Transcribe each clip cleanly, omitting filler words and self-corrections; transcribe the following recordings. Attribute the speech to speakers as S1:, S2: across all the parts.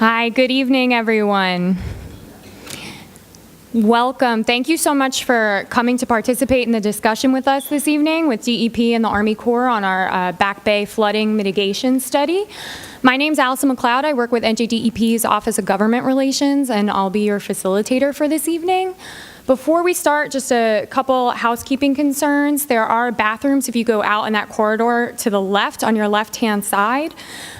S1: Hi, good evening, everyone. Welcome. Thank you so much for coming to participate in the discussion with us this evening with DEP and the Army Corps on our Back Bay flooding mitigation study. My name's Allison McLeod. I work with NJDEP's Office of Government Relations, and I'll be your facilitator for this evening. Before we start, just a couple housekeeping concerns. There are bathrooms if you go out in that corridor to the left on your left-hand side.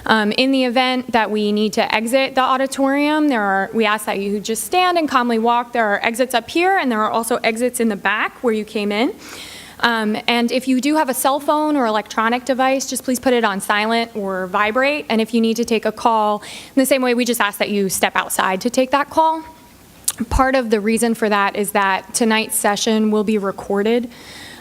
S1: In the event that we need to exit the auditorium, we ask that you just stand and calmly walk. There are exits up here, and there are also exits in the back where you came in. And if you do have a cell phone or electronic device, just please put it on silent or vibrate. And if you need to take a call, in the same way, we just ask that you step outside to take that call. Part of the reason for that is that tonight's session will be recorded.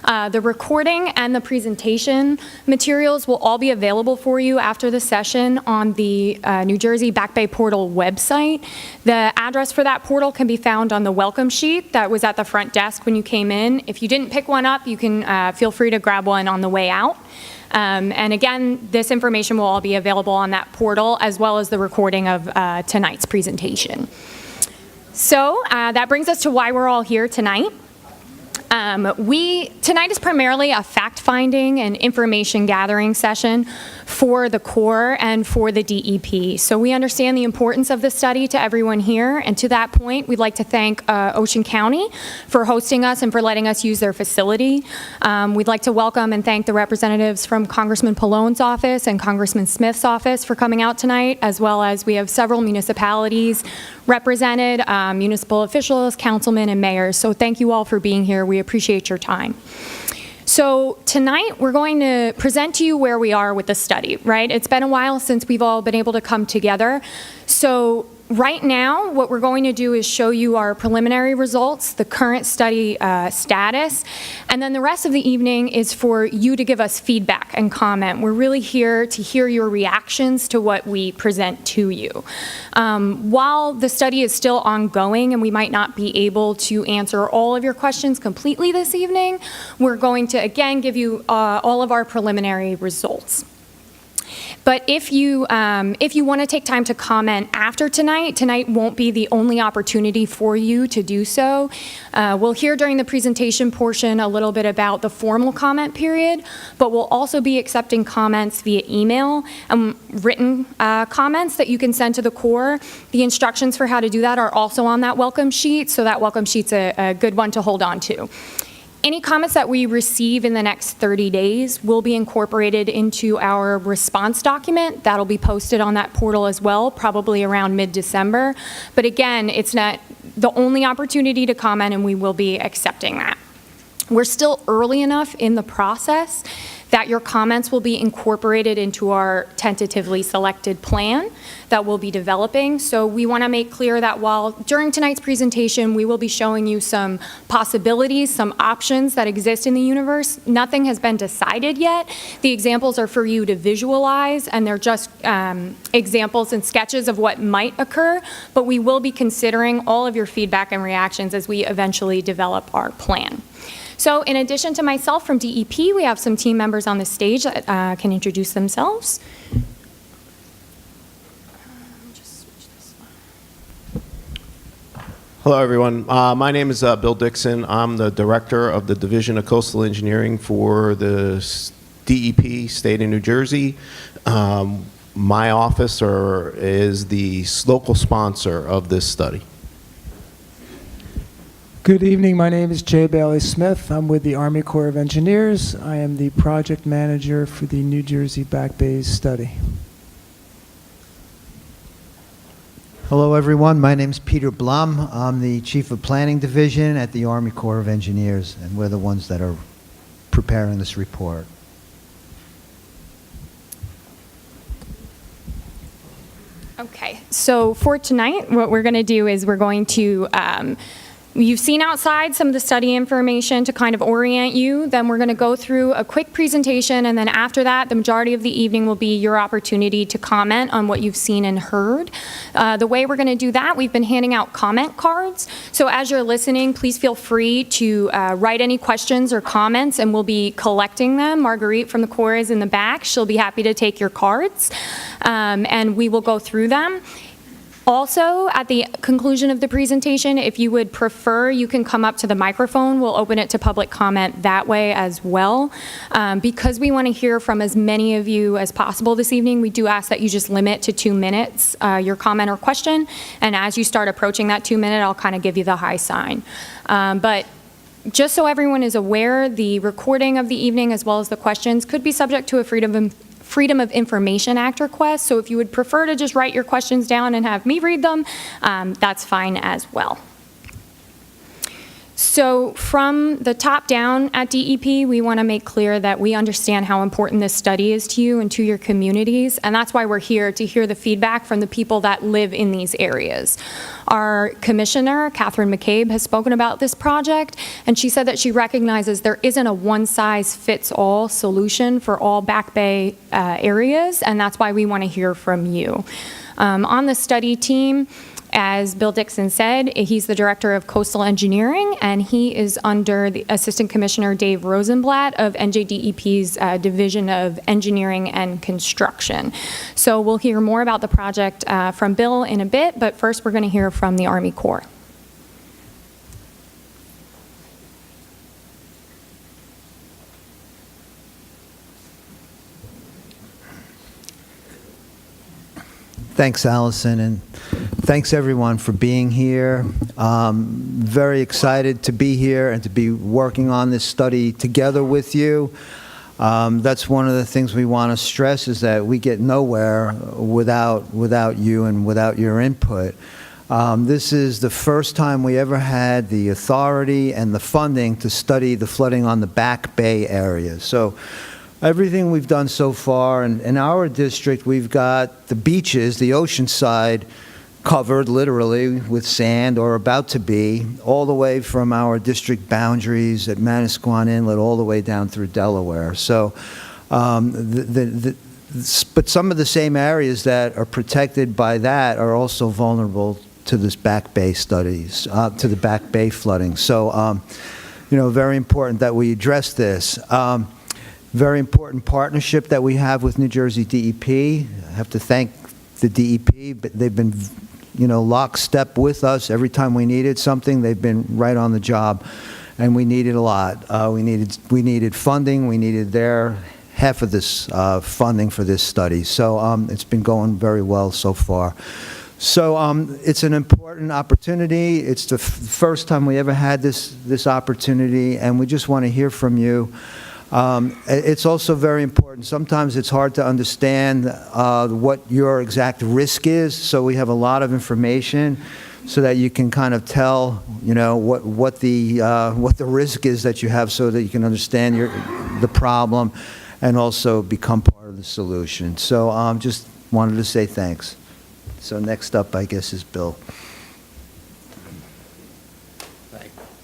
S1: The recording and the presentation materials will all be available for you after the session on the New Jersey Back Bay Portal website. The address for that portal can be found on the welcome sheet that was at the front desk when you came in. If you didn't pick one up, you can feel free to grab one on the way out. And again, this information will all be available on that portal as well as the recording of tonight's presentation. So that brings us to why we're all here tonight. Tonight is primarily a fact-finding and information gathering session for the Corps and for the DEP. So we understand the importance of this study to everyone here, and to that point, we'd like to thank Ocean County for hosting us and for letting us use their facility. We'd like to welcome and thank the representatives from Congressman Pallone's office and Congressman Smith's office for coming out tonight, as well as we have several municipalities represented, municipal officials, councilmen, and mayors. So thank you all for being here. We appreciate your time. So tonight we're going to present to you where we are with the study, right? It's been a while since we've all been able to come together. So right now, what we're going to do is show you our preliminary results, the current study status, and then the rest of the evening is for you to give us feedback and comment. We're really here to hear your reactions to what we present to you. While the study is still ongoing and we might not be able to answer all of your questions completely this evening, we're going to again give you all of our preliminary results. But if you want to take time to comment after tonight won't be the only opportunity for you to do so. We'll hear during the presentation portion a little bit about the formal comment period, but we'll also be accepting comments via email and written comments that you can send to the Corps. The instructions for how to do that are also on that welcome sheet, so that welcome sheet's a good one to hold on to. Any comments that we receive in the next 30 days will be incorporated into our response document. That'll be posted on that portal as well, probably around mid-December. But again, it's not the only opportunity to comment, and we will be accepting that. We're still early enough in the process that your comments will be incorporated into our tentatively selected plan that we'll be developing. So we want to make clear that while during tonight's presentation we will be showing you some possibilities, some options that exist in the universe, nothing has been decided yet. The examples are for you to visualize, and they're just examples and sketches of what might occur, but we will be considering all of your feedback and reactions as we eventually develop our plan. So in addition to myself from DEP, we have some team members on the stage that can introduce themselves.
S2: Hello, everyone. My name is Bill Dixon. I'm the director of the Division of Coastal Engineering for the DEP, State of New Jersey. My office is the local sponsor of this study.
S3: Good evening. My name is Jay Bailey Smith. I'm with the Army Corps of Engineers. I am the project manager for the New Jersey Back Bay study.
S4: Hello, everyone. My name is Peter Blum. I'm the Chief of Planning Division at the Army Corps of Engineers, and we're the ones that are preparing this report.
S1: Okay, so for tonight, what we're going to do is we're going to you've seen outside some of the study information to kind of orient you. Then we're going to go through a quick presentation, and then after that, the majority of the evening will be your opportunity to comment on what you've seen and heard. The way we're going to do that, we've been handing out comment cards. So as you're listening, please feel free to write any questions or comments, and we'll be collecting them. Marguerite from the Corps is in the back. She'll be happy to take your cards, and we will go through them. Also, at the conclusion of the presentation, if you would prefer, you can come up to the microphone. We'll open it to public comment that way as well. Because we want to hear from as many of you as possible this evening, we do ask that you just limit to 2 minutes your comment or question. And as you start approaching that 2-minute, I'll kind of give you the high sign. But just so everyone is aware, the recording of the evening as well as the questions could be subject to a Freedom of Information Act request. So if you would prefer to just write your questions down and have me read them, that's fine as well. So from the top down at DEP, we want to make clear that we understand how important this study is to you and to your communities, and that's why we're here, to hear the feedback from the people that live in these areas. Our commissioner, Catherine McCabe, has spoken about this project, and she said that she recognizes there isn't a one-size-fits-all solution for all Back Bay areas, and that's why we want to hear from you. On the study team, as Bill Dixon said, he's the Director of Coastal Engineering, and he is under the Assistant Commissioner Dave Rosenblatt of NJDEP's Division of Engineering and Construction. So we'll hear more about the project from Bill in a bit, but first we're going to hear from the Army Corps.
S4: Thanks, Allison, and thanks everyone for being here. Very excited to be here and to be working on this study together with you. That's one of the things we want to stress, is that we get nowhere without you and without your input. This is the first time we ever had the authority and the funding to study the flooding on the Back Bay area. So everything we've done so far, and in our district, we've got the beaches, the ocean side, covered literally with sand or about to be, all the way from our district boundaries at Manasquan Inlet all the way down through Delaware. So, but some of the same areas that are protected by that are also vulnerable to this Back Bay studies, to the Back Bay flooding. So, you know, very important that we address this. Very important partnership that we have with New Jersey DEP. I have to thank the DEP, but they've been, you know, lockstep with us every time we needed something. They've been right on the job, and we needed a lot. We needed funding. We needed their half of this funding for this study. So it's been going very well so far. So it's an important opportunity. It's the first time we ever had this opportunity, and we just want to hear from you. It's also very important. Sometimes it's hard to understand what your exact risk is, so we have a lot of information so that you can kind of tell, you know, what the risk is that you have, so that you can understand the problem and also become part of the solution. So just wanted to say thanks. So next up, I guess, is Bill.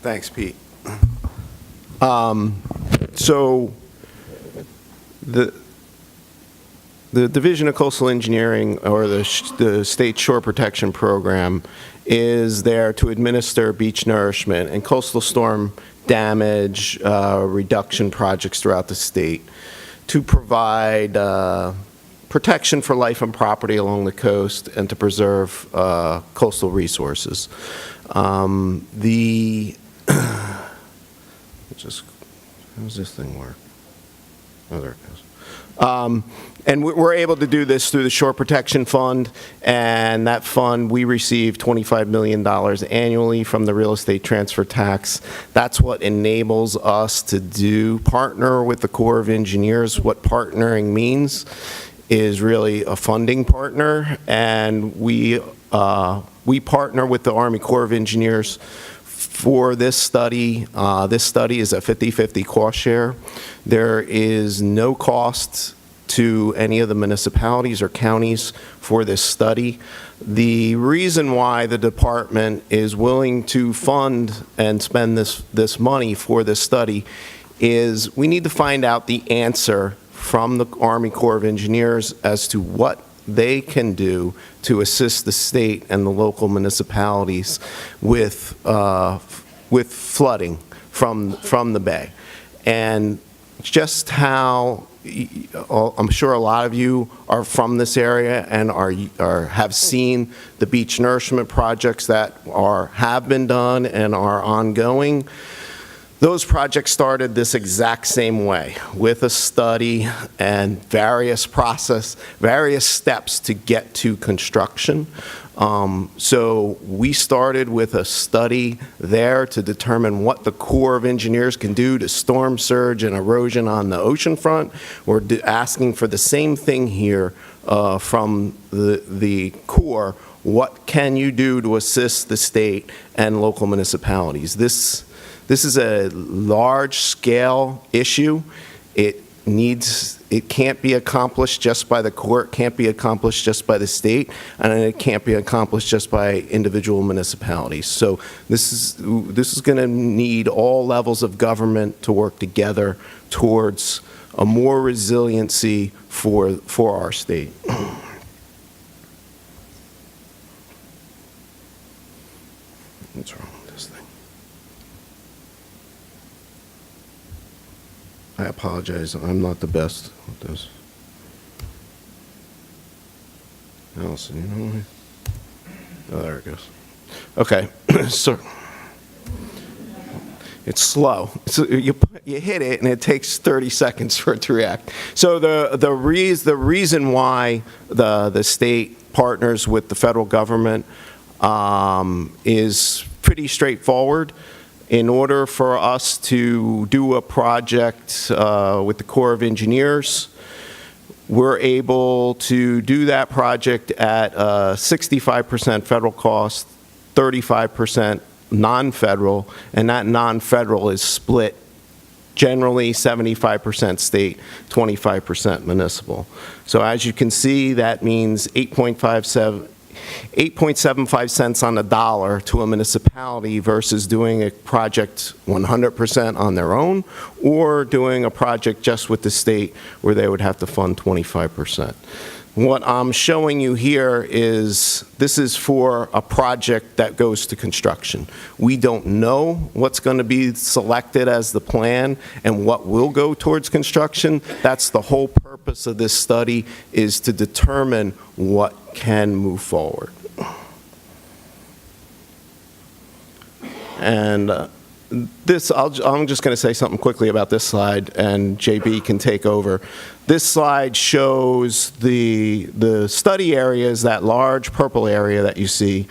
S2: Thanks, Pete. So the Division of Coastal Engineering, or the State Shore Protection Program, is there to administer beach nourishment and coastal storm damage reduction projects throughout the state, to provide protection for life and property along the coast, and to preserve coastal resources. How does this thing work? Oh, there it goes. And we're able to do this through the Shore Protection Fund, and that fund, we receive $25 million annually from the real estate transfer tax. That's what enables us to partner with the Corps of Engineers. What partnering means is really a funding partner, and we partner with the Army Corps of Engineers for this study. This study is a 50-50 cost share. There is no cost to any of the municipalities or counties for this study. The reason why the department is willing to fund and spend this money for this study is we need to find out the answer from the Army Corps of Engineers as to what they can do to assist the state and the local municipalities with flooding from the bay, and just how I'm sure a lot of you are from this area and have seen the beach nourishment projects that have been done and are ongoing. Those projects started this exact same way, with a study and various steps to get to construction. So we started with a study there to determine what the Corps of Engineers can do to storm surge and erosion on the ocean front. We're asking for the same thing here from the Corps. What can you do to assist the state and local municipalities? This is a large-scale issue. It can't be accomplished just by the Corps, it can't be accomplished just by the state, and it can't be accomplished just by individual municipalities. So this is going to need all levels of government to work together towards a more resiliency for our state. What's wrong with this thing? I apologize, I'm not the best with this. Allison, you know me? Oh, there it goes. Okay, so it's slow. So you hit it, and it takes 30 seconds for it to react. So the reason why the state partners with the federal government is pretty straightforward. In order for us to do a project with the Corps of Engineers, we're able to do that project at 65% federal cost, 35% non-federal, and that non-federal is split generally 75% state, 25% municipal. So as you can see, that means 8.75 cents on the dollar to a municipality versus doing a project 100% on their own, or doing a project just with the state where they would have to fund 25%. What I'm showing you here is this is for a project that goes to construction. We don't know what's going to be selected as the plan and what will go towards construction. That's the whole purpose of this study, is to determine what can move forward. And I'm just going to say something quickly about this slide, and JB can take over. This slide shows the study areas, that large purple area that you see,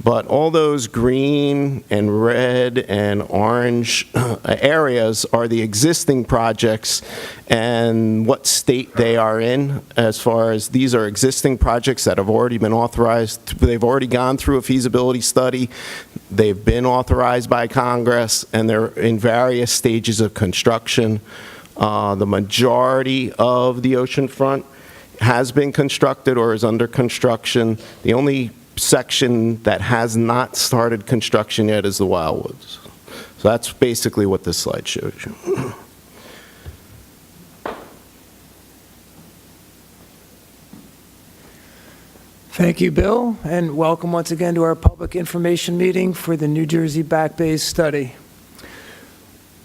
S2: but all those green and red and orange areas are the existing projects and what state they are in, as far as these are existing projects that have already been authorized. They've already gone through a feasibility study. They've been authorized by Congress, and they're in various stages of construction. The majority of the oceanfront has been constructed or is under construction. The only section that has not started construction yet is the Wildwoods. So that's basically what this slide shows you.
S3: Thank you, Bill, and welcome once again to our public information meeting for the New Jersey Back Bays study.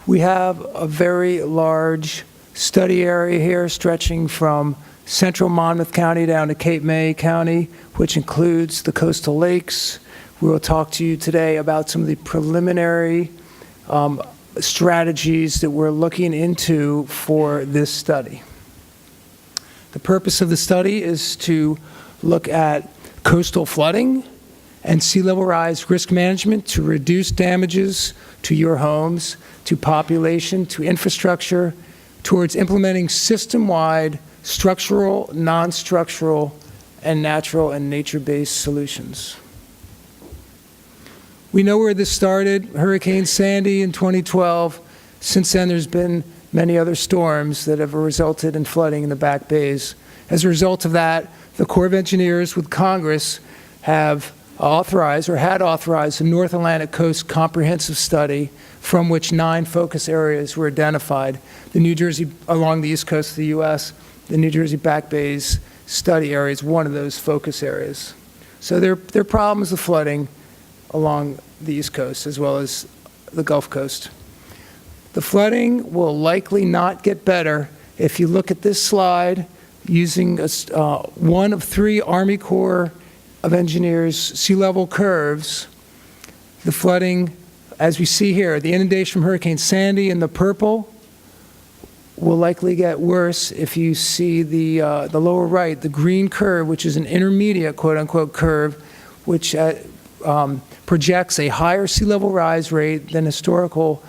S3: We have a very large study area here stretching from central Monmouth County down to Cape May County, which includes the coastal lakes. We will talk to you today about some of the preliminary strategies that we're looking into for this study. The purpose of the study is to look at coastal flooding and sea level rise risk management to reduce damages to your homes, to population, to infrastructure, towards implementing system-wide structural, non-structural, and natural and nature-based solutions. We know where this started, Hurricane Sandy in 2012. Since then, there's been many other storms that have resulted in flooding in the Back Bays. As a result of that, the Corps of Engineers with Congress have authorized or had authorized a North Atlantic Coast Comprehensive Study, from which 9 focus areas were identified. The New Jersey, along the east coast of the U.S., the New Jersey Back Bays study area is one of those focus areas. So there are problems with flooding along the east coast as well as the Gulf Coast. The flooding will likely not get better If you look at this slide, using one of 3 Army Corps of Engineers sea level curves, the flooding, as we see here, the inundation from Hurricane Sandy in the purple will likely get worse if you see the lower right, the green curve, which is an intermediate quote-unquote curve, which projects a higher sea level rise rate than historical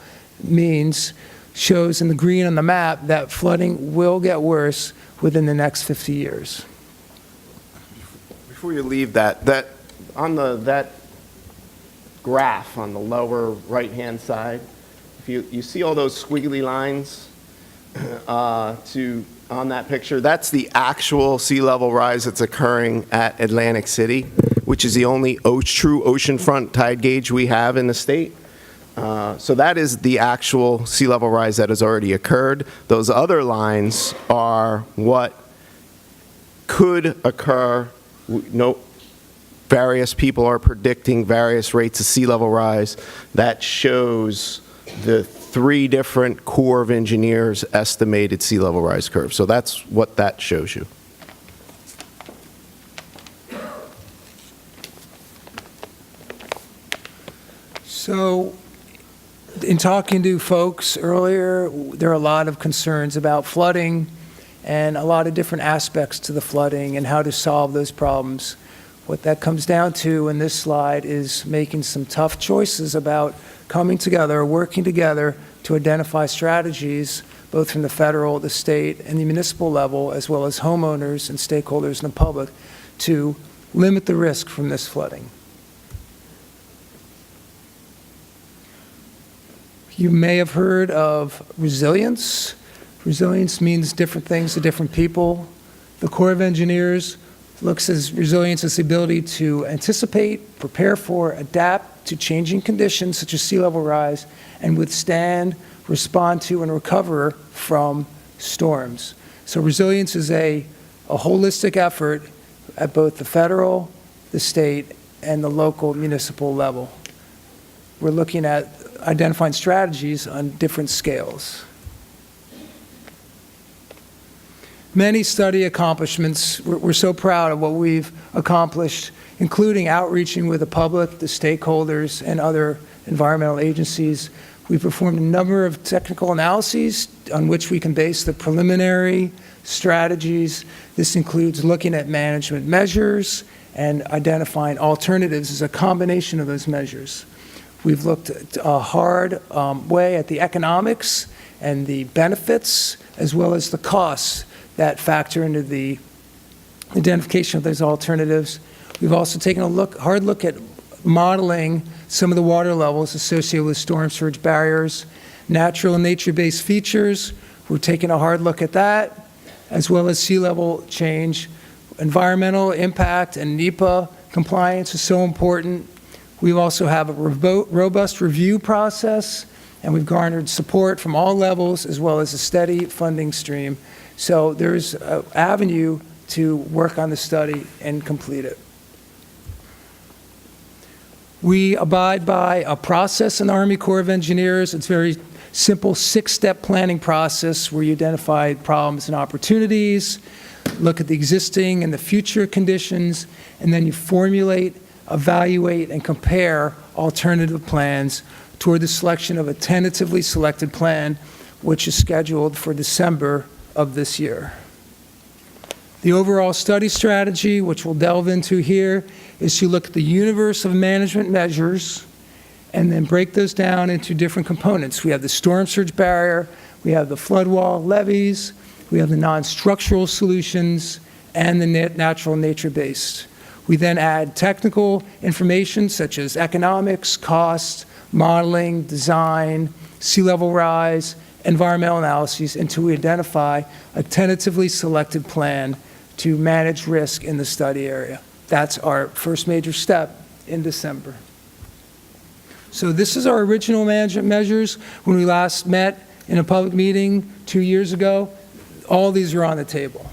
S3: means, shows in the green on the map that flooding will get worse within the next 50 years.
S2: Before you leave that graph on the lower right-hand side, if you see all those squiggly lines on that picture, that's the actual sea level rise that's occurring at Atlantic City, which is the only true oceanfront tide gauge we have in the state. So that is the actual sea level rise that has already occurred. Those other lines are what could occur. Various people are predicting various rates of sea level rise. That shows the 3 different Corps of Engineers estimated sea level rise curves. So that's what that shows you.
S3: So, in talking to folks earlier, there are a lot of concerns about flooding and a lot of different aspects to the flooding and how to solve those problems. What that comes down to in this slide is making some tough choices about coming together, working together to identify strategies, both from the federal, the state, and the municipal level, as well as homeowners and stakeholders in the public, to limit the risk from this flooding. You may have heard of resilience. Resilience means different things to different people. The Corps of Engineers looks at resilience as the ability to anticipate, prepare for, adapt to changing conditions such as sea level rise, and withstand, respond to, and recover from storms. So resilience is a holistic effort at both the federal, the state, and the local municipal level. We're looking at identifying strategies on different scales. Many study accomplishments. We're so proud of what we've accomplished, including outreaching with the public, the stakeholders, and other environmental agencies. We've performed a number of technical analyses on which we can base the preliminary strategies. This includes looking at management measures and identifying alternatives as a combination of those measures. We've looked at a hard way at the economics and the benefits, as well as the costs that factor into the identification of those alternatives. We've also taken a hard look at modeling some of the water levels associated with storm surge barriers, natural and nature-based features. We're taking a hard look at that, as well as sea level change. Environmental impact and NEPA compliance is so important. We also have a robust review process, and we've garnered support from all levels, as well as a steady funding stream. So there's an avenue to work on the study and complete it. We abide by a process in the Army Corps of Engineers. It's a very simple 6-step planning process where you identify problems and opportunities, look at the existing and the future conditions, and then you formulate, evaluate, and compare alternative plans toward the selection of a tentatively selected plan, which is scheduled for December of this year. The overall study strategy, which we'll delve into here, is to look at the universe of management measures and then break those down into different components. We have the storm surge barrier, we have the flood wall levees, we have the non-structural solutions, and the natural nature-based. We then add technical information such as economics, cost, modeling, design, sea level rise, environmental analyses, until we identify a tentatively selected plan to manage risk in the study area. That's our first major step in December. So this is our original management measures. When we last met in a public meeting 2 years ago, all these are on the table.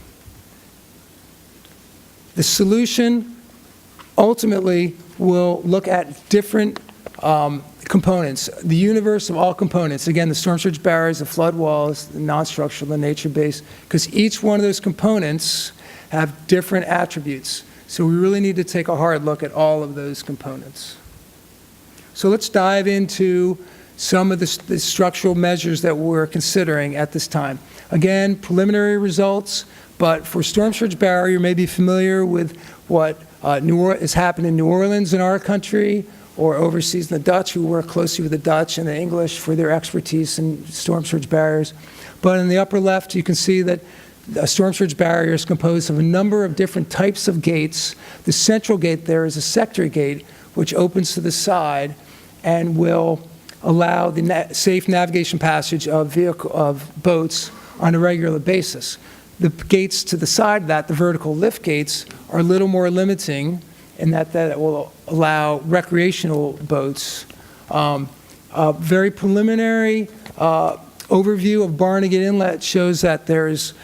S3: The solution ultimately will look at different components, the universe of all components. Again, the storm surge barriers, the flood walls, the non-structural, the nature-based, because each one of those components have different attributes. So we really need to take a hard look at all of those components. So let's dive into some of the structural measures that we're considering at this time. Again, preliminary results, but for storm surge barrier, you may be familiar with what has happened in New Orleans in our country, or overseas in the Dutch, who work closely with the Dutch and the English for their expertise in storm surge barriers. But in the upper left, you can see that a storm surge barrier is composed of a number of different types of gates. The central gate there is a sector gate, which opens to the side and will allow the safe navigation passage of boats on a regular basis. The gates to the side of that, the vertical lift gates, are a little more limiting in that will allow recreational boats. A very preliminary overview of Barnegat Inlet shows that there's,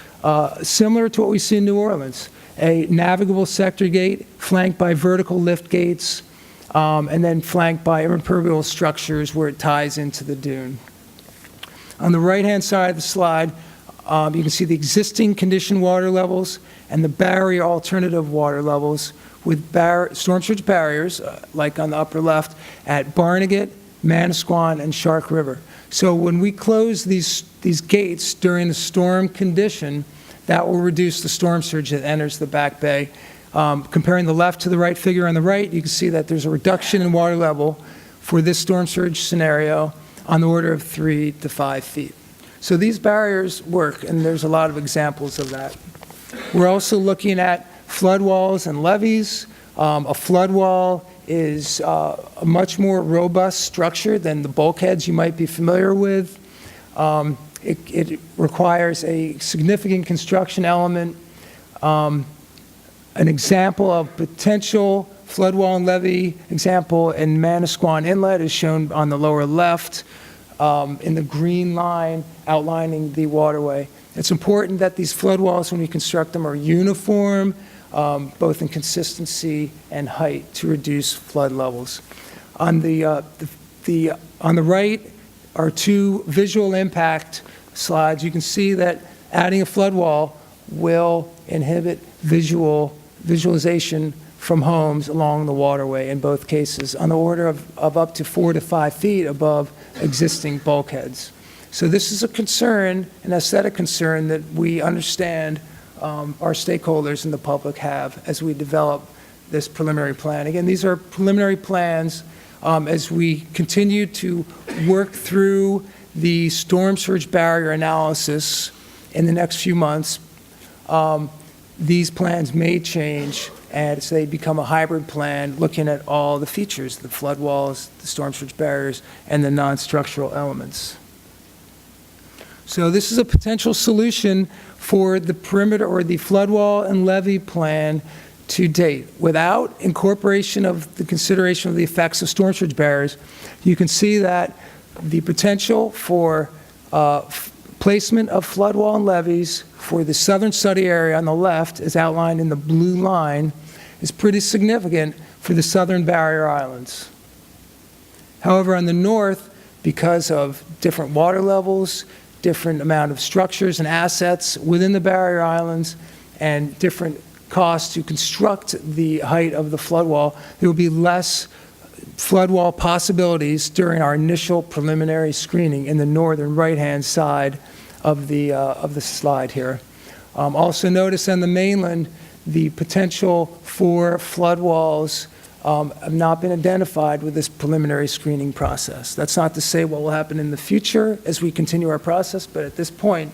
S3: similar to what we see in New Orleans, a navigable sector gate flanked by vertical lift gates, and then flanked by impermeable structures where it ties into the dune. On the right-hand side of the slide, you can see the existing condition water levels and the barrier alternative water levels with storm surge barriers, like on the upper left, at Barnegat, Manasquan, and Shark River. So when we close these gates during the storm condition, that will reduce the storm surge that enters the back bay. Comparing the left to the right figure on the right, you can see that there's a reduction in water level for this storm surge scenario on the order of 3 to 5 feet. So these barriers work, and there's a lot of examples of that. We're also looking at flood walls and levees. A flood wall is a much more robust structure than the bulkheads you might be familiar with. It requires a significant construction element. An example of potential flood wall and levee example in Manasquan Inlet is shown on the lower left in the green line outlining the waterway. It's important that these flood walls, when we construct them, are uniform, both in consistency and height, to reduce flood levels. On the right are two visual impact slides. You can see that adding a flood wall will inhibit visualization from homes along the waterway in both cases, on the order of up to 4 to 5 feet above existing bulkheads. So this is a concern, an aesthetic concern that we understand our stakeholders and the public have as we develop this preliminary plan. Again, these are preliminary plans. As we continue to work through the storm surge barrier analysis in the next few months, these plans may change as they become a hybrid plan, looking at all the features, the flood walls, the storm surge barriers, and the non-structural elements. So this is a potential solution for the perimeter or the flood wall and levee plan to date. Without incorporation of the consideration of the effects of storm surge barriers, you can see that the potential for placement of flood wall and levees for the southern study area on the left, as outlined in the blue line, is pretty significant for the southern barrier islands. However, on the north, because of different water levels, different amount of structures and assets within the barrier islands, and different costs to construct the height of the flood wall, there will be less flood wall possibilities during our initial preliminary screening in the northern right-hand side of the slide here. Also notice on the mainland, the potential for flood walls have not been identified with this preliminary screening process. That's not to say what will happen in the future as we continue our process, but at this point,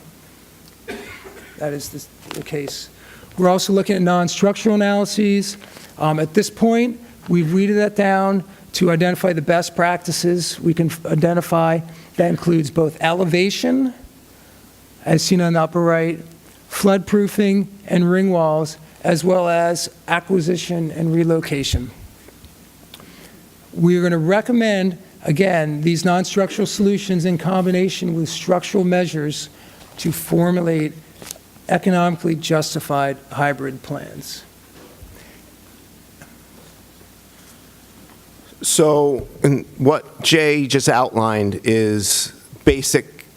S3: that is the case. We're also looking at non-structural analyses. At this point, we've weeded that down to identify the best practices we can identify. That includes both elevation, as seen on the upper right, floodproofing and ring walls, as well as acquisition and relocation. We're going to recommend, again, these non-structural solutions in combination with structural measures to formulate economically justified hybrid plans.
S2: So what Jay just outlined is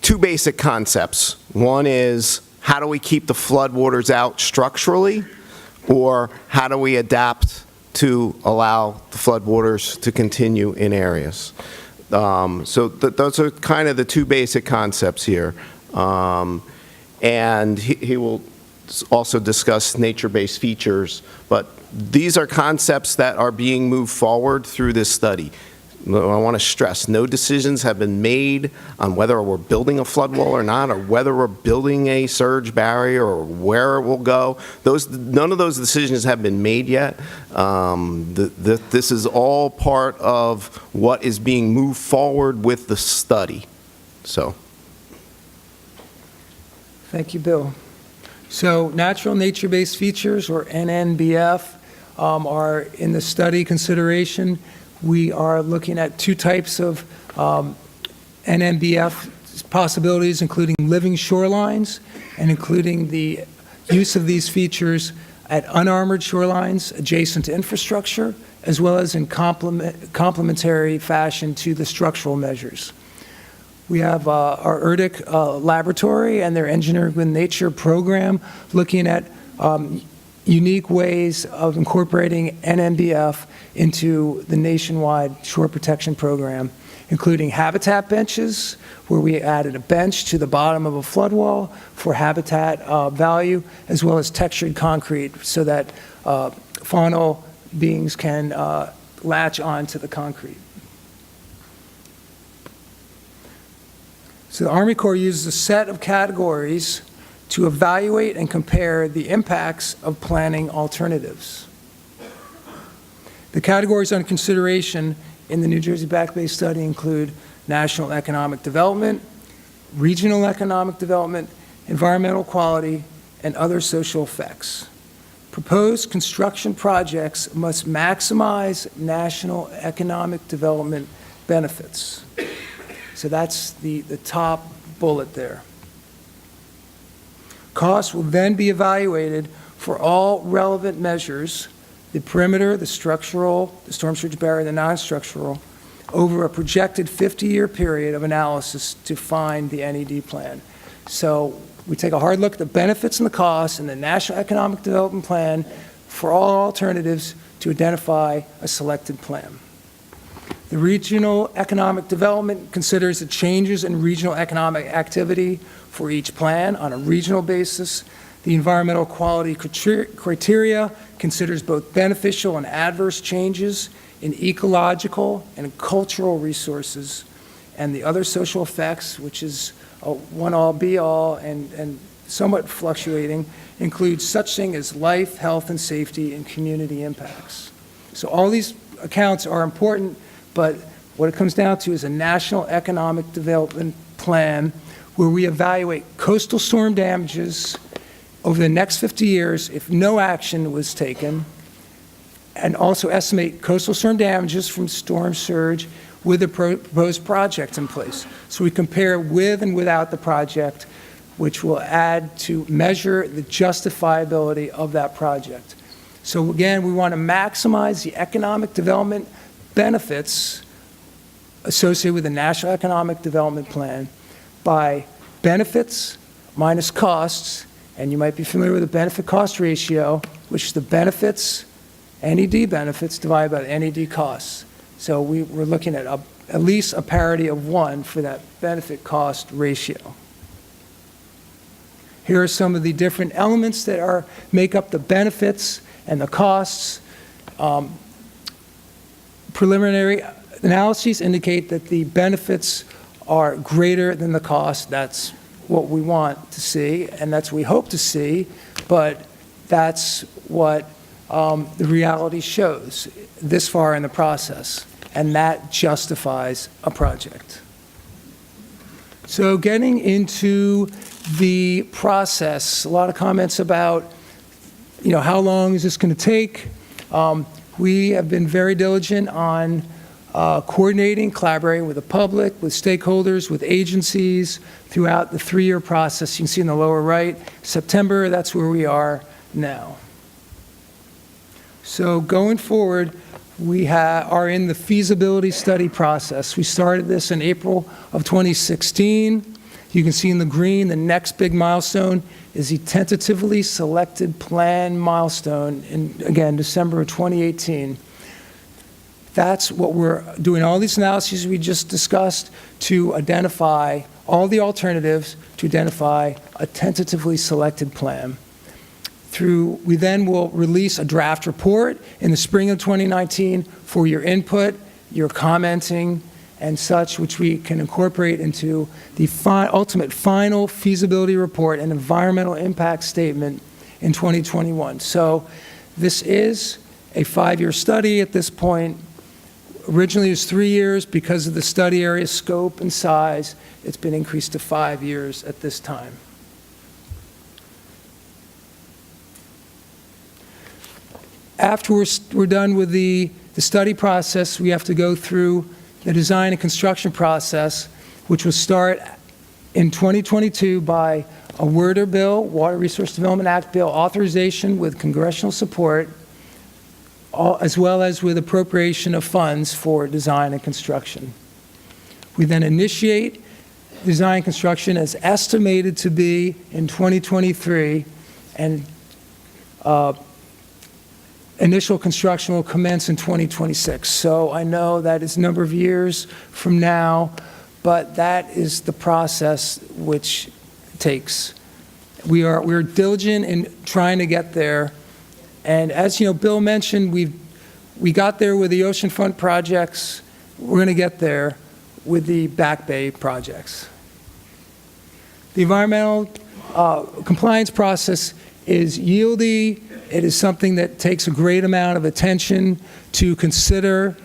S2: two basic concepts. One is, how do we keep the floodwaters out structurally, or how do we adapt to allow the floodwaters to continue in areas? Those are kind of the two basic concepts here. And he will also discuss nature-based features, but these are concepts that are being moved forward through this study. I want to stress, no decisions have been made on whether we're building a flood wall or not, or whether we're building a surge barrier, or where it will go. None of those decisions have been made yet. This is all part of what is being moved forward with the study. So.
S3: Thank you, Bill. So natural nature-based features, or NNBF, are in the study consideration. We are looking at two types of NNBF possibilities, including living shorelines and including the use of these features at unarmored shorelines adjacent to infrastructure, as well as in complementary fashion to the structural measures. We have our ERDIC laboratory and their Engineering with Nature program looking at unique ways of incorporating NNBF into the nationwide shore protection program, including habitat benches, where we added a bench to the bottom of a flood wall for habitat value, as well as textured concrete so that faunal beings can latch onto the concrete. So the Army Corps uses a set of categories to evaluate and compare the impacts of planning alternatives. The categories under consideration in the New Jersey Back Bay study include national economic development, regional economic development, environmental quality, and other social effects. Proposed construction projects must maximize national economic development benefits. So that's the top bullet there. Costs will then be evaluated for all relevant measures, the perimeter, the structural, the storm surge barrier, the non-structural, over a projected 50-year period of analysis to find the NED plan. So we take a hard look at the benefits and the costs in the National Economic Development Plan for all alternatives to identify a selected plan. The regional economic development considers the changes in regional economic activity for each plan on a regional basis. The environmental quality criteria considers both beneficial and adverse changes in ecological and cultural resources, and the other social effects, which is a one-all, be-all, and somewhat fluctuating, includes such things as life, health, and safety, and community impacts. So all these accounts are important, but what it comes down to is a national economic development plan where we evaluate coastal storm damages over the next 50 years if no action was taken, and also estimate coastal storm damages from storm surge with the proposed project in place. So we compare with and without the project, which will add to measure the justifiability of that project. So again, we want to maximize the economic development benefits associated with the National Economic Development Plan by benefits minus costs, and you might be familiar with the benefit-cost ratio, which is the benefits, NED benefits, divided by the NED costs. So we're looking at at least a parity of 1 for that benefit-cost ratio. Here are some of the different elements that make up the benefits and the costs. Preliminary analyses indicate that the benefits are greater than the cost. That's what we want to see, and that's what we hope to see, but that's what the reality shows this far in the process, and that justifies a project. So getting into the process, a lot of comments about, how long is this going to take? We have been very diligent on coordinating, collaborating with the public, with stakeholders, with agencies throughout the 3-year process. You can see in the lower right, September, that's where we are now. So going forward, We are in the feasibility study process. We started this in April of 2016. You can see in the green, the next big milestone is the tentatively selected plan milestone in, again, December of 2018. That's what we're doing, all these analyses we just discussed to identify all the alternatives, to identify a tentatively selected plan. We then will release a draft report in the spring of 2019 for your input, your commenting, and such, which we can incorporate into the ultimate final feasibility report and environmental impact statement in 2021. So this is a 5-year study at this point. Originally it was 3 years. Because of the study area scope and size, it's been increased to 5 years at this time. After we're done with the study process, we have to go through the design and construction process, which will start in 2022 by a WRDA bill, Water Resource Development Act bill authorization with congressional support, as well as with appropriation of funds for design and construction. We then initiate design and construction as estimated to be in 2023, and initial construction will commence in 2026. So I know that is a number of years from now, but that is the process which takes. We're diligent in trying to get there. And as you know, Bill mentioned, we got there with the oceanfront projects. We're going to get there with the Back Bay projects. The environmental compliance process is yieldy. It is something that takes a great amount of attention to consider.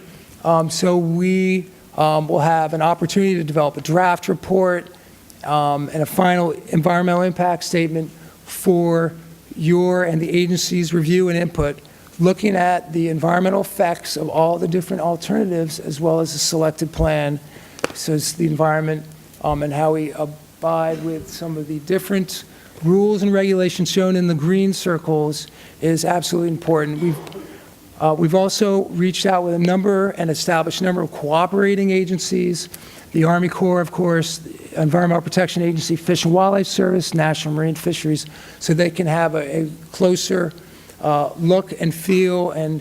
S3: So we will have an opportunity to develop a draft report and a final environmental impact statement for your and the agency's review and input, looking at the environmental effects of all the different alternatives as well as the selected plan. So it's the environment and how we abide with some of the different rules and regulations shown in the green circles is absolutely important. We've also reached out with a number and established a number of cooperating agencies, the Army Corps, of course, the Environmental Protection Agency, Fish and Wildlife Service, National Marine Fisheries, so they can have a closer look and feel and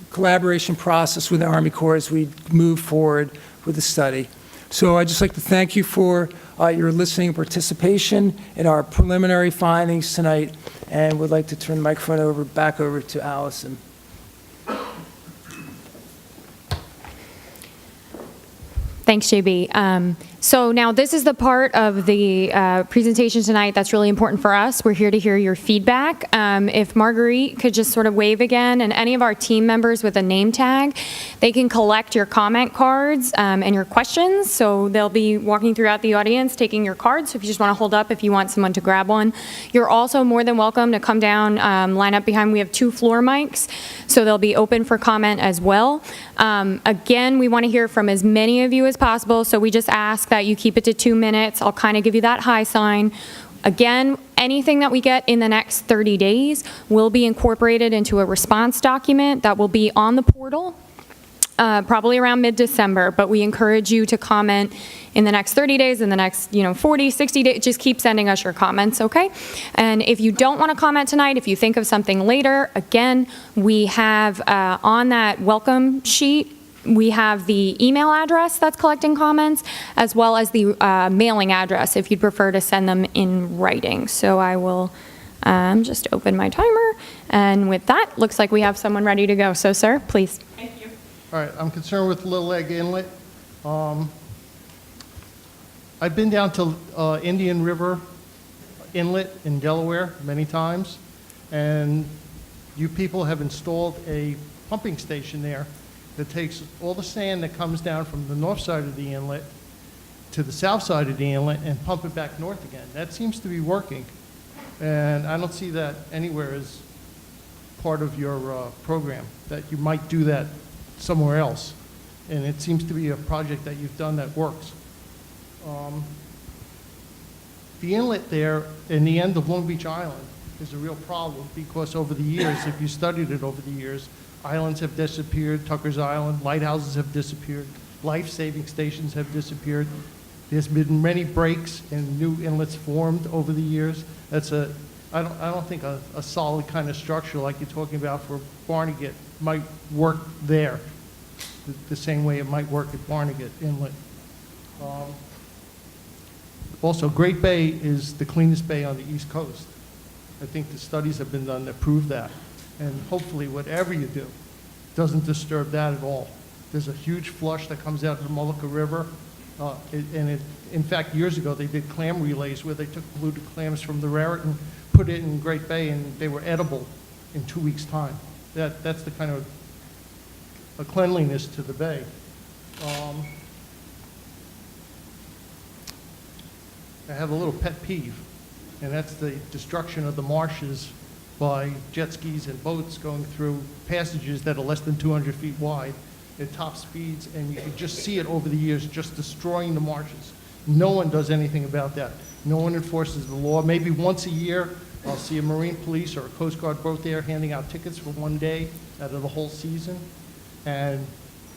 S3: collaboration process with the Army Corps as we move forward with the study. So I'd just like to thank you for your listening and participation in our preliminary findings tonight, and would like to turn the microphone back over to Allison.
S1: Thanks, JB. So now this is the part of the presentation tonight that's really important for us. We're here to hear your feedback. If Marguerite could just sort of wave again, and any of our team members with a name tag, they can collect your comment cards and your questions. So they'll be walking throughout the audience taking your cards. So if you just want to hold up if you want someone to grab one. You're also more than welcome to come down, line up behind. We have 2 floor mics, so they'll be open for comment as well. Again, we want to hear from as many of you as possible, so we just ask that you keep it to 2 minutes. I'll kind of give you that high sign. Again, anything that we get in the next 30 days will be incorporated into a response document that will be on the portal probably around mid-December, but we encourage you to comment in the next 30 days, in the next 40, 60 days. Just keep sending us your comments, okay? And if you don't want to comment tonight, if you think of something later, again, we have on that welcome sheet, we have the email address that's collecting comments, as well as the mailing address if you'd prefer to send them in writing. So I will just open my timer. And with that, looks like we have someone ready to go. So, sir, please.
S5: Thank you. All right, I'm concerned with Little Egg Inlet. I've been down to Indian River Inlet in Delaware many times, and you people have installed a pumping station there that takes all the sand that comes down from the north side of the inlet to the south side of the inlet and pump it back north again. That seems to be working, and I don't see that anywhere as part of your program, that you might do that somewhere else. And it seems to be a project that you've done that works. The inlet there in the end of Long Beach Island is a real problem, because over the years, if you studied it over the years, Islands have disappeared, Tucker's Island, lighthouses have disappeared, life-saving stations have disappeared. There's been many breaks and new inlets formed over the years. I don't think a solid kind of structure like you're talking about for Barnegat might work there the same way it might work at Barnegat Inlet. Also, Great Bay is the cleanest bay on the East Coast. I think the studies have been done that prove that. And hopefully, whatever you do doesn't disturb that at all. There's a huge flush that comes out of the Molucca River. In fact, years ago, they did clam relays where they took polluted clams from the Raritan, put it in Great Bay, and they were edible in 2 weeks' time. That's the kind of a cleanliness to the bay. I have a little pet peeve, and that's the destruction of the marshes by jet skis and boats going through passages that are less than 200 feet wide at top speeds, and you can just see it over the years, just destroying the marshes. No one does anything about that. No one enforces the law. Maybe once a year, I'll see a Marine Police or a Coast Guard boat there handing out tickets for one day out of the whole season, and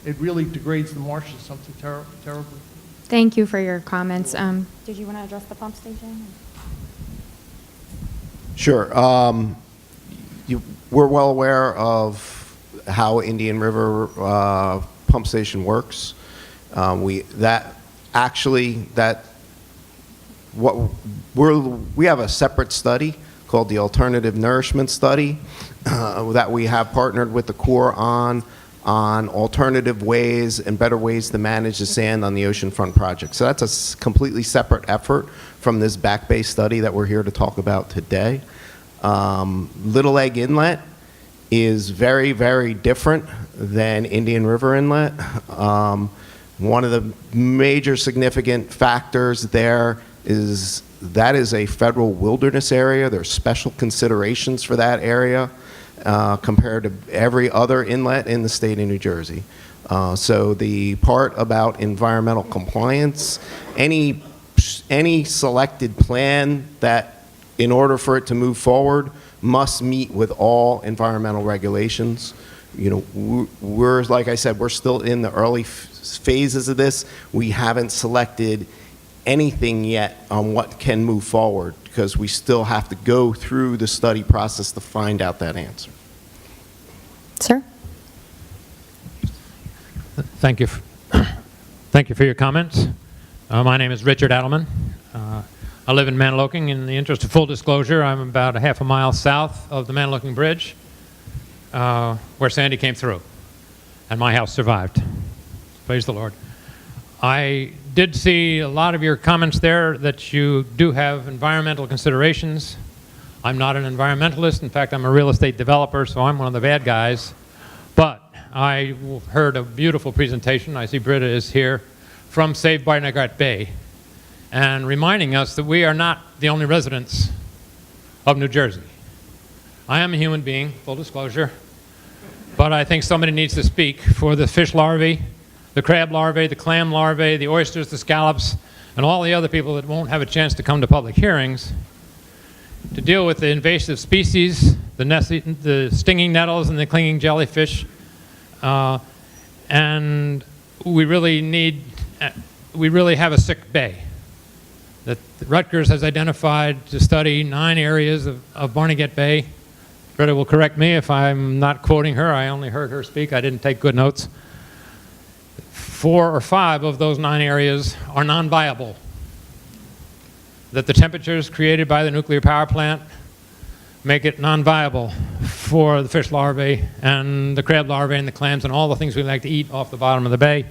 S5: it really degrades the marshes, something terrible.
S1: Thank you for your comments. Did you want to address the pump station?
S2: Sure. We're well aware of how Indian River pump station works. We have a separate study called the Alternative Nourishment Study that we have partnered with the Corps on alternative ways and better ways to manage the sand on the oceanfront project. So that's a completely separate effort from this Back Bay study that we're here to talk about today. Little Egg Inlet is very, very different than Indian River Inlet. One of the major significant factors there is that is a federal wilderness area. There's special considerations for that area compared to every other inlet in the state of New Jersey. So the part about environmental compliance, any selected plan that in order for it to move forward must meet with all environmental regulations. You know, we're, like I said, we're still in the early phases of this. We haven't selected anything yet on what can move forward because we still have to go through the study process to find out that answer.
S1: Sir?
S6: Thank you. Thank you for your comments. My name is Richard Adelman. I live in Manloking. In the interest of full disclosure, I'm about a half a mile south of the Manloking Bridge where Sandy came through, and my house survived. Praise the Lord. I did see a lot of your comments there that you do have environmental considerations. I'm not an environmentalist. In fact, I'm a real estate developer, so I'm one of the bad guys. But I heard a beautiful presentation. I see Britta is here from Save Barnegat Bay, and reminding us that we are not the only residents of New Jersey. I am a human being, full disclosure, but I think somebody needs to speak for the fish larvae, the crab larvae, the clam larvae, the oysters, the scallops, and all the other people that won't have a chance to come to public hearings to deal with the invasive species, the stinging nettles and the clinging jellyfish. And we really have a sick bay that Rutgers has identified to study 9 areas of Barnegat Bay. Britta will correct me if I'm not quoting her. I only heard her speak. I didn't take good notes. 4 or 5 of those 9 areas are non-viable. That the temperatures created by the nuclear power plant make it non-viable for the fish larvae and the crab larvae and the clams and all the things we like to eat off the bottom of the bay.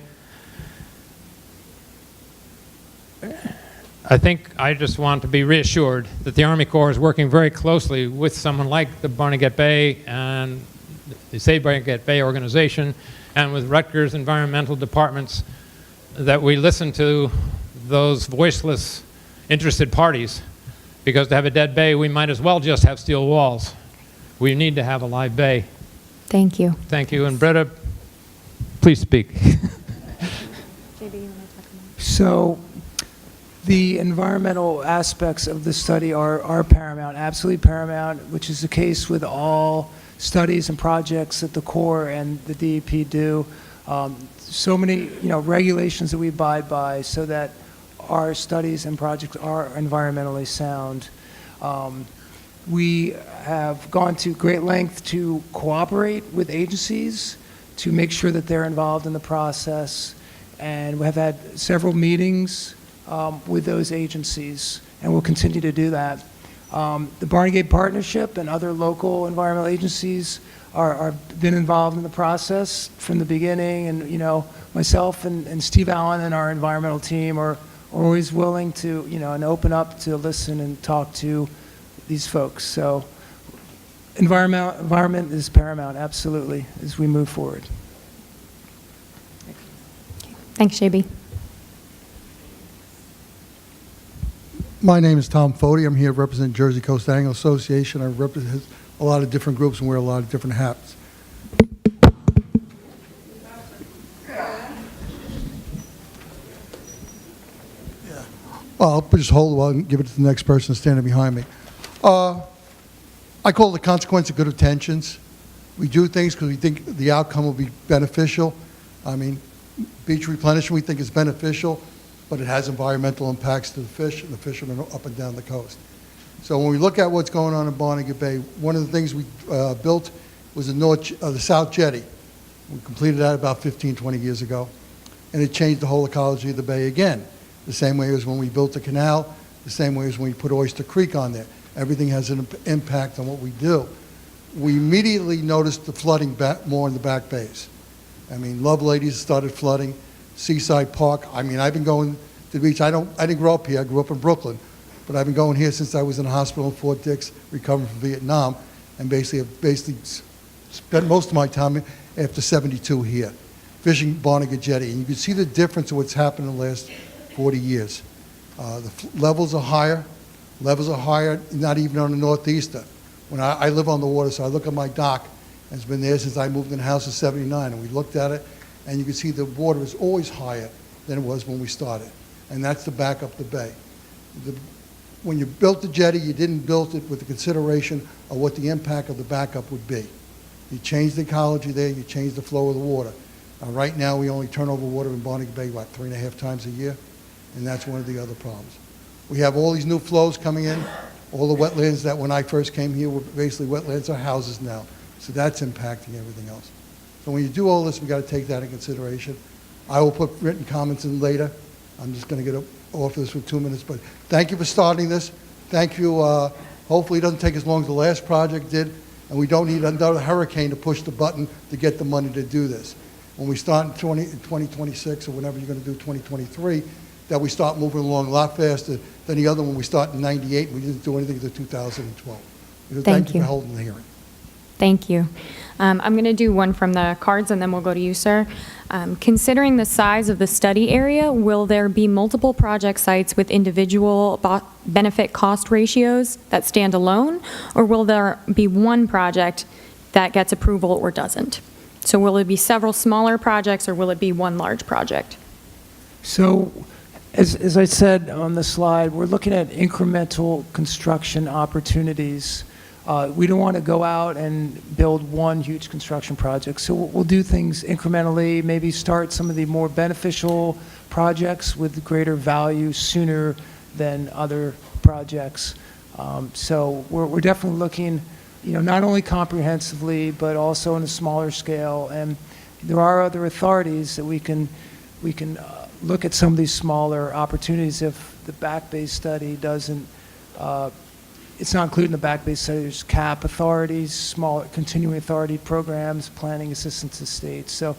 S6: I think I just want to be reassured that the Army Corps is working very closely with someone like the Barnegat Bay and the Save Barnegat Bay organization and with Rutgers environmental departments, that we listen to those voiceless interested parties, because to have a dead bay, we might as well just have steel walls. We need to have a live bay.
S1: Thank you.
S6: Thank you. And Britta, please speak.
S1: JB, you want to talk about?
S3: So The environmental aspects of the study are paramount, absolutely paramount, which is the case with all studies and projects that the Corps and the DEP do. So many, regulations that we abide by so that our studies and projects are environmentally sound. We have gone to great length to cooperate with agencies to make sure that they're involved in the process, and we have had several meetings with those agencies, and we'll continue to do that. The Barnegat Partnership and other local environmental agencies are been involved in the process from the beginning, and myself and Steve Allen and our environmental team are always willing to and open up to listen and talk to these folks. So environment is paramount, absolutely, as we move forward.
S1: Thanks, JB.
S7: My name is Tom Fody. I'm here to represent Jersey Coast Angle Association. I represent a lot of different groups and wear a lot of different hats. Yeah. Well, I'll just hold a while and give it to the next person standing behind me. I call it the consequence of good intentions. We do things because we think the outcome will be beneficial. I mean, beach replenishment we think is beneficial, but it has environmental impacts to the fish and the fishermen up and down the coast. So when we look at what's going on in Barnegat Bay, one of the things we built was the South Jetty. We completed that about 15, 20 years ago, and it changed the whole ecology of the bay again. The same way as when we built the canal, the same way as when we put Oyster Creek on there. Everything has an impact on what we do. We immediately noticed the flooding more in the back bays. I mean, Loveladies started flooding, Seaside Park. I mean, I've been going to the beach. I didn't grow up here. I grew up in Brooklyn, but I've been going here since I was in the hospital in Fort Dix, recovering from Vietnam, and basically spent most of my time after 72 here, fishing Barnegat Jetty. And you can see the difference of what's happened in the last 40 years. Levels are higher. Levels are higher, not even on the Northeaster. When I live on the water, so I look at my dock, and it's been there since I moved in the house in '79, and we looked at it, and you can see the water is always higher than it was when we started. And that's to back up the bay. When you built the jetty, you didn't build it with the consideration of what the impact of the backup would be. You changed the ecology there, you changed the flow of the water. Right now, we only turn over water in Barnegat Bay, 3.5 times a year? And that's one of the other problems. We have all these new flows coming in, all the wetlands that when I first came here were basically wetlands are houses now. So that's impacting everything else. So when you do all this, we got to take that in consideration. I will put written comments in later. I'm just going to get off this for 2 minutes, but thank you for starting this. Thank you. Hopefully it doesn't take as long as the last project did, and we don't need another hurricane to push the button to get the money to do this. When we start in 2026 or whenever you're going to do 2023, that we start moving along a lot faster than the other one. We start in '98, and we didn't do anything until 2012. Thank you for holding the hearing.
S1: Thank you. I'm going to do one from the cards, and then we'll go to you, sir. Considering the size of the study area, will there be multiple project sites with individual benefit cost ratios that stand alone, or will there be one project that gets approval or doesn't? So will it be several smaller projects, or will it be one large project?
S3: So, as I said on the slide, we're looking at incremental construction opportunities. We don't want to go out and build one huge construction project. So we'll do things incrementally, maybe start some of the more beneficial projects with greater value sooner than other projects. So we're definitely looking, not only comprehensively, but also on a smaller scale. And there are other authorities that we can look at some of these smaller opportunities if the Back Bay study doesn't, it's not included in the Back Bay study. There's CAP authorities, small continuing authority programs, planning assistance to states. So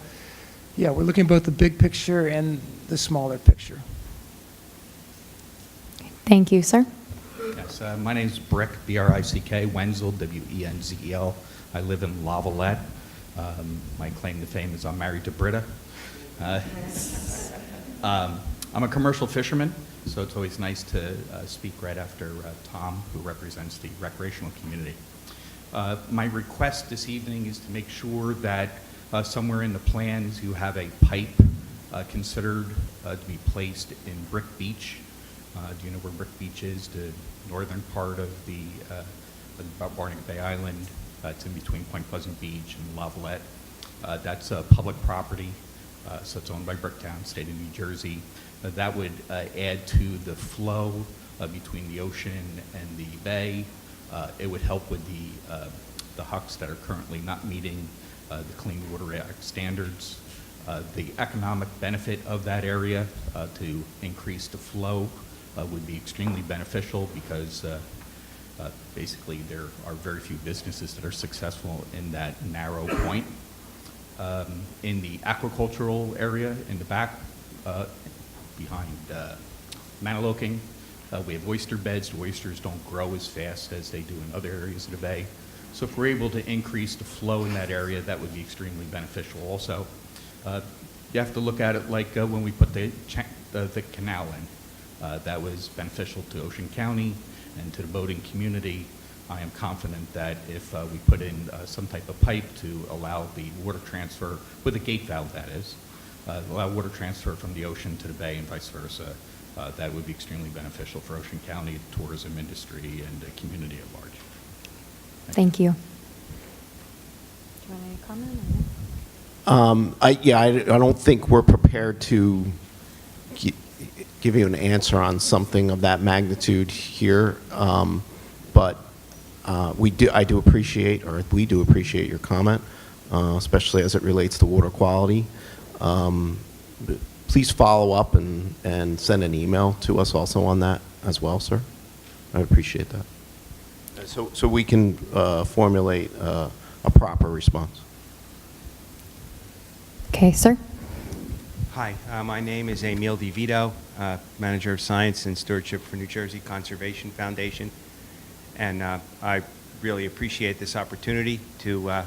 S3: yeah, we're looking at both the big picture and the smaller picture.
S1: Thank you, sir.
S8: Yes, my name is Brick, B-R-I-C-K, Wenzel, W-E-N-Z-E-L. I live in Lavalette. My claim to fame is I'm married to Britta. I'm a commercial fisherman, so it's always nice to speak right after Tom, who represents the recreational community. My request this evening is to make sure that somewhere in the plans you have a pipe considered to be placed in Brick Beach Do you know where Brick Beach is? The northern part of the Barnegat Bay Island. It's in between Point Pleasant Beach and Lavalette. That's public property, so it's owned by Bricktown, state of New Jersey. That would add to the flow between the ocean and the bay. It would help with the hucks that are currently not meeting the Clean Water Act standards. The economic benefit of that area to increase the flow would be extremely beneficial because basically there are very few businesses that are successful in that narrow point. In the aquacultural area in the back, behind Maniloking, we have oyster beds. The oysters don't grow as fast as they do in other areas of the bay. So if we're able to increase the flow in that area, that would be extremely beneficial also. You have to look at it like when we put the canal in. That was beneficial to Ocean County and to the boating community. I am confident that if we put in some type of pipe to allow the water transfer, with a gate valve that is, allow water transfer from the ocean to the bay and vice versa, that would be extremely beneficial for Ocean County, the tourism industry, and the community at large.
S1: Thank you. Do you want to comment?
S2: I don't think we're prepared to give you an answer on something of that magnitude here, but we do appreciate your comment, especially as it relates to water quality. Please follow up and send an email to us also on that as well, sir. I appreciate that. So we can formulate a proper response.
S1: Okay, sir.
S9: Hi, my name is Emil DeVito, Manager of Science and Stewardship for New Jersey Conservation Foundation. And I really appreciate this opportunity to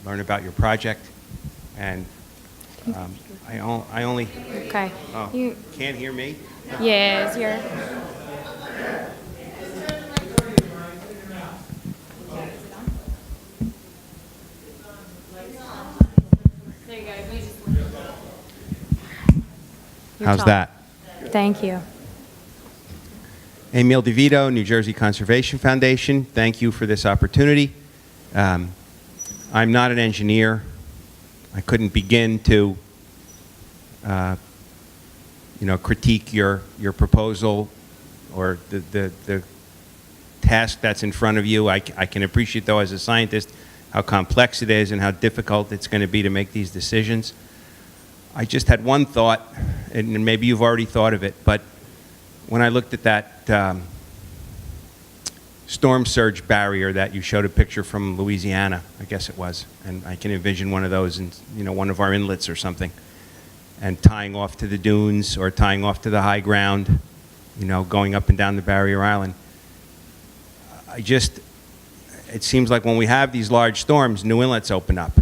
S9: learn about your project. And I only...
S1: Okay.
S9: Oh,
S1: You,
S9: can't hear me?
S1: yes, you're... There you go.
S9: How's that?
S1: Thank you.
S9: Emil DeVito, New Jersey Conservation Foundation. Thank you for this opportunity. I'm not an engineer. I couldn't begin to, critique your proposal or the task that's in front of you. I can appreciate, though, as a scientist, how complex it is and how difficult it's going to be to make these decisions. I just had one thought, and maybe you've already thought of it, but when I looked at that storm surge barrier that you showed a picture from Louisiana, I guess it was, and I can envision one of those in one of our inlets or something, and tying off to the dunes or tying off to the high ground, going up and down the barrier island. It seems like when we have these large storms, new inlets open up,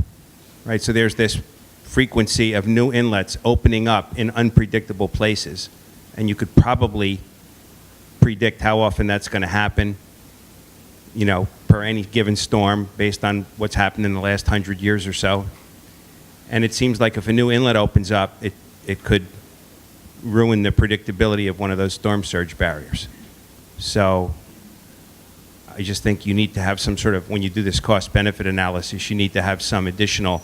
S9: right? So there's this frequency of new inlets opening up in unpredictable places. And you could probably predict how often that's going to happen, per any given storm based on what's happened in the last 100 years or so. And it seems like if a new inlet opens up, it could ruin the predictability of one of those storm surge barriers. So I just think you need to have some sort of, when you do this cost-benefit analysis, you need to have some additional,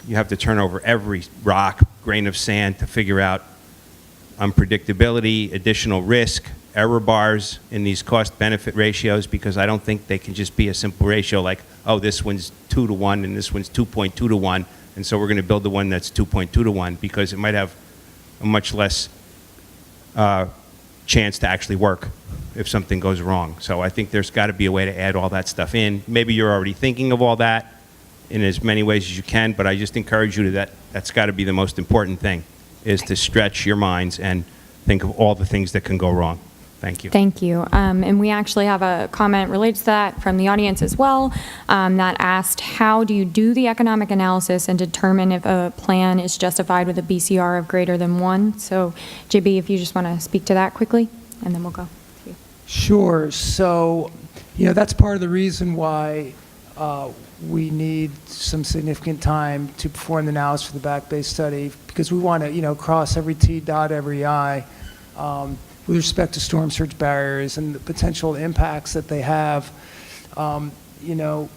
S9: you have to turn over every rock, grain of sand to figure out unpredictability, additional risk, error bars in these cost-benefit ratios, because I don't think they can just be a simple ratio like, oh, this one's 2 to 1 and this one's 2.2 to 1, and so we're going to build the one that's 2.2 to 1, because it might have a much less chance to actually work if something goes wrong. So I think there's got to be a way to add all that stuff in. Maybe you're already thinking of all that in as many ways as you can, but I just encourage you to that's got to be the most important thing, is to stretch your minds and think of all the things that can go wrong. Thank you.
S1: Thank you. And we actually have a comment related to that from the audience as well, that asked, how do you do the economic analysis and determine if a plan is justified with a BCR of greater than 1? So, JB, if you just want to speak to that quickly, and then we'll go to you.
S3: Sure. So, that's part of the reason why we need some significant time to perform the analysis for the back bay study, because we want to, cross every T, dot every I. with respect to storm surge barriers and the potential impacts that they have. You know,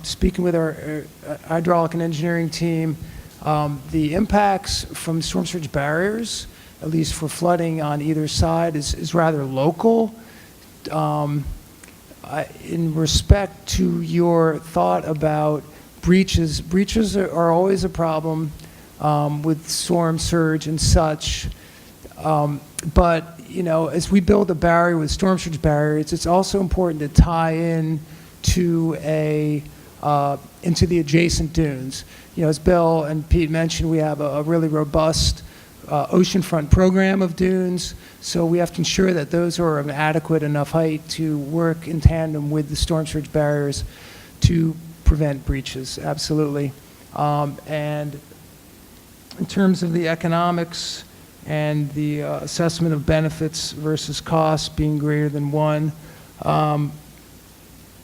S3: speaking with our hydraulic and engineering team, the impacts from storm surge barriers, at least for flooding on either side, is rather local. In respect to your thought about breaches are always a problem with storm surge and such. But, you know, as we build a barrier with storm surge barriers, it's also important to tie in to into the adjacent dunes. You know, as Bill and Pete mentioned, we have a really robust oceanfront program of dunes, so we have to ensure that those are of an adequate enough height to work in tandem with the storm surge barriers to prevent breaches, absolutely. And in terms of the economics and the assessment of benefits versus costs being greater than one, I'm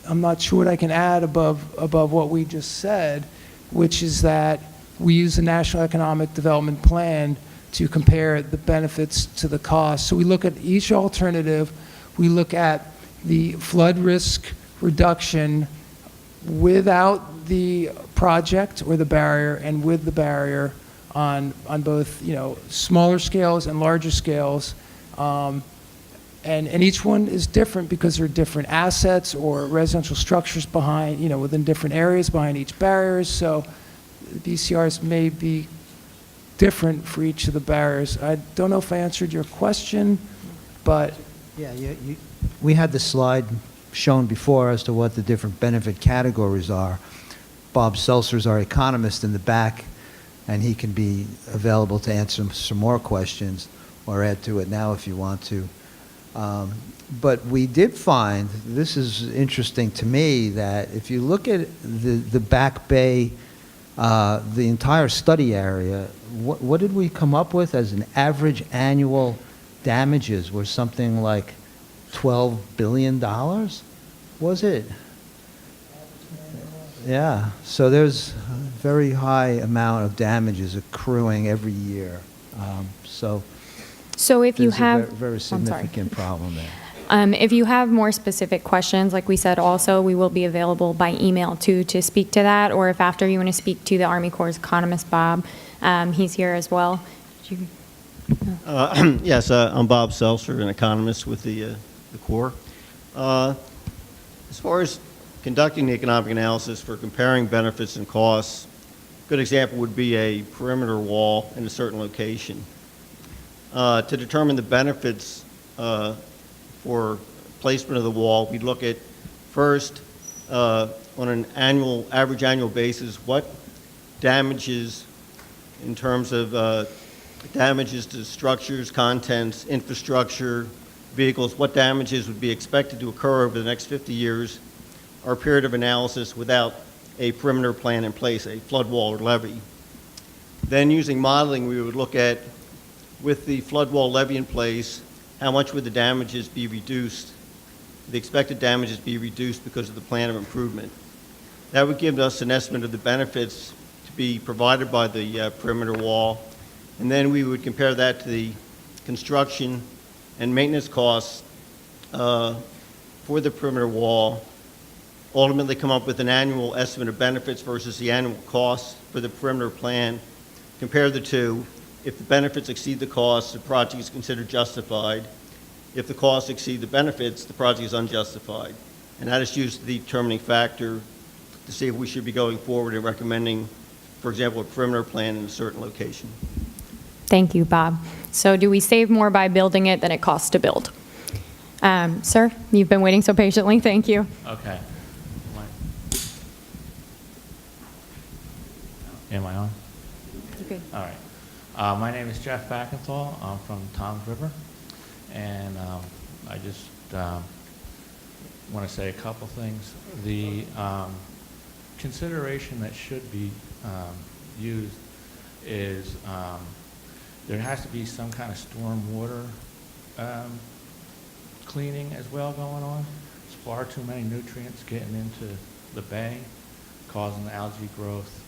S3: not sure what I can add above what we just said, which is that we use the National Economic Development Plan to compare the benefits to the costs. So we look at each alternative. We look at the flood risk reduction without the project or the barrier and with the barrier on both, you know, smaller scales and larger scales. And each one is different because there are different assets or residential structures behind, you know, within different areas behind each barrier. So the BCRs may be different for each of the barriers. I don't know if I answered your question, but
S4: Yeah, we had the slide shown before as to what the different benefit categories are. Bob Seltzer's our economist in the back, and he can be available to answer some more questions or add to it now if you want to. But we did find, this is interesting to me, that if you look at the Back Bay, the entire study area, what did we come up with as an average annual damages? Was something like $12 billion, was it? Yeah, so there's a very high amount of damages accruing every year. So
S1: if you
S4: there's
S1: have,
S4: a very
S1: I'm sorry.
S4: significant problem there.
S1: If you have more specific questions, like we said, also, we will be available by email too to speak to that, or if after you want to speak to the Army Corps economist, Bob, he's here as well.
S10: Yes, I'm Bob Seltzer, an economist with the Corps. As far as conducting the economic analysis for comparing benefits and costs, a good example would be a perimeter wall in a certain location. To determine the benefits for placement of the wall, we'd look at first on an average annual basis, what damages in terms of damages to structures, contents, infrastructure, vehicles, what damages would be expected to occur over the next 50 years, or a period of analysis without a perimeter plan in place, a flood wall or levee. Then using modeling, we would look at, with the flood wall levee in place, how much would the damages be reduced, the expected damages be reduced because of the plan of improvement. That would give us an estimate of the benefits to be provided by the perimeter wall, and then we would compare that to the construction and maintenance costs for the perimeter wall, ultimately come up with an annual estimate of benefits versus the annual costs for the perimeter plan, compare the two. If the benefits exceed the costs, the project is considered justified. If the costs exceed the benefits, the project is unjustified. And that is used as the determining factor to see if we should be going forward and recommending, for example, a perimeter plan in a certain location.
S1: Thank you, Bob. So do we save more by building it than it costs to build? Sir, you've been waiting so patiently. Thank you.
S11: Okay. Am I on?
S1: Good.
S11: All right. My name is Jeff Backenthal. I'm from Toms River. And I just want to say a couple things. The consideration that should be used is there has to be some kind of storm water cleaning as well going on. There's far too many nutrients getting into the bay, causing algae growth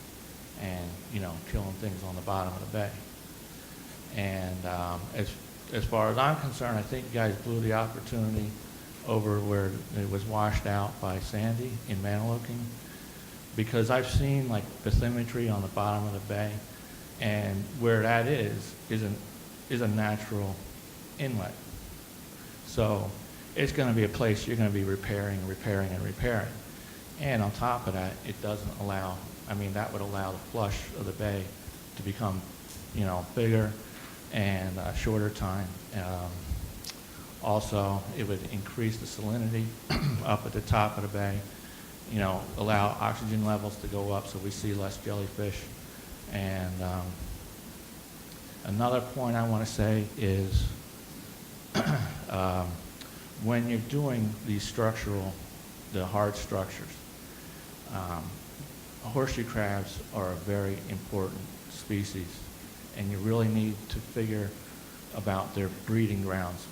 S11: and, you know, killing things on the bottom of the bay. And as as far as I'm concerned, I think you guys blew the opportunity over where it was washed out by Sandy in Maniloking, because I've seen like bathymetry on the bottom of the bay, and where that is a natural inlet. So it's going to be a place you're going to be repairing, repairing, and repairing. And on top of that, it doesn't allow, I mean, that would allow the flush of the bay to become, you know, bigger and shorter time. Also, it would increase the salinity up at the top of the bay, you know, allow oxygen levels to go up so we see less jellyfish. And another point I want to say is when you're doing these the hard structures, horseshoe crabs are a very important species, and you really need to figure about their breeding grounds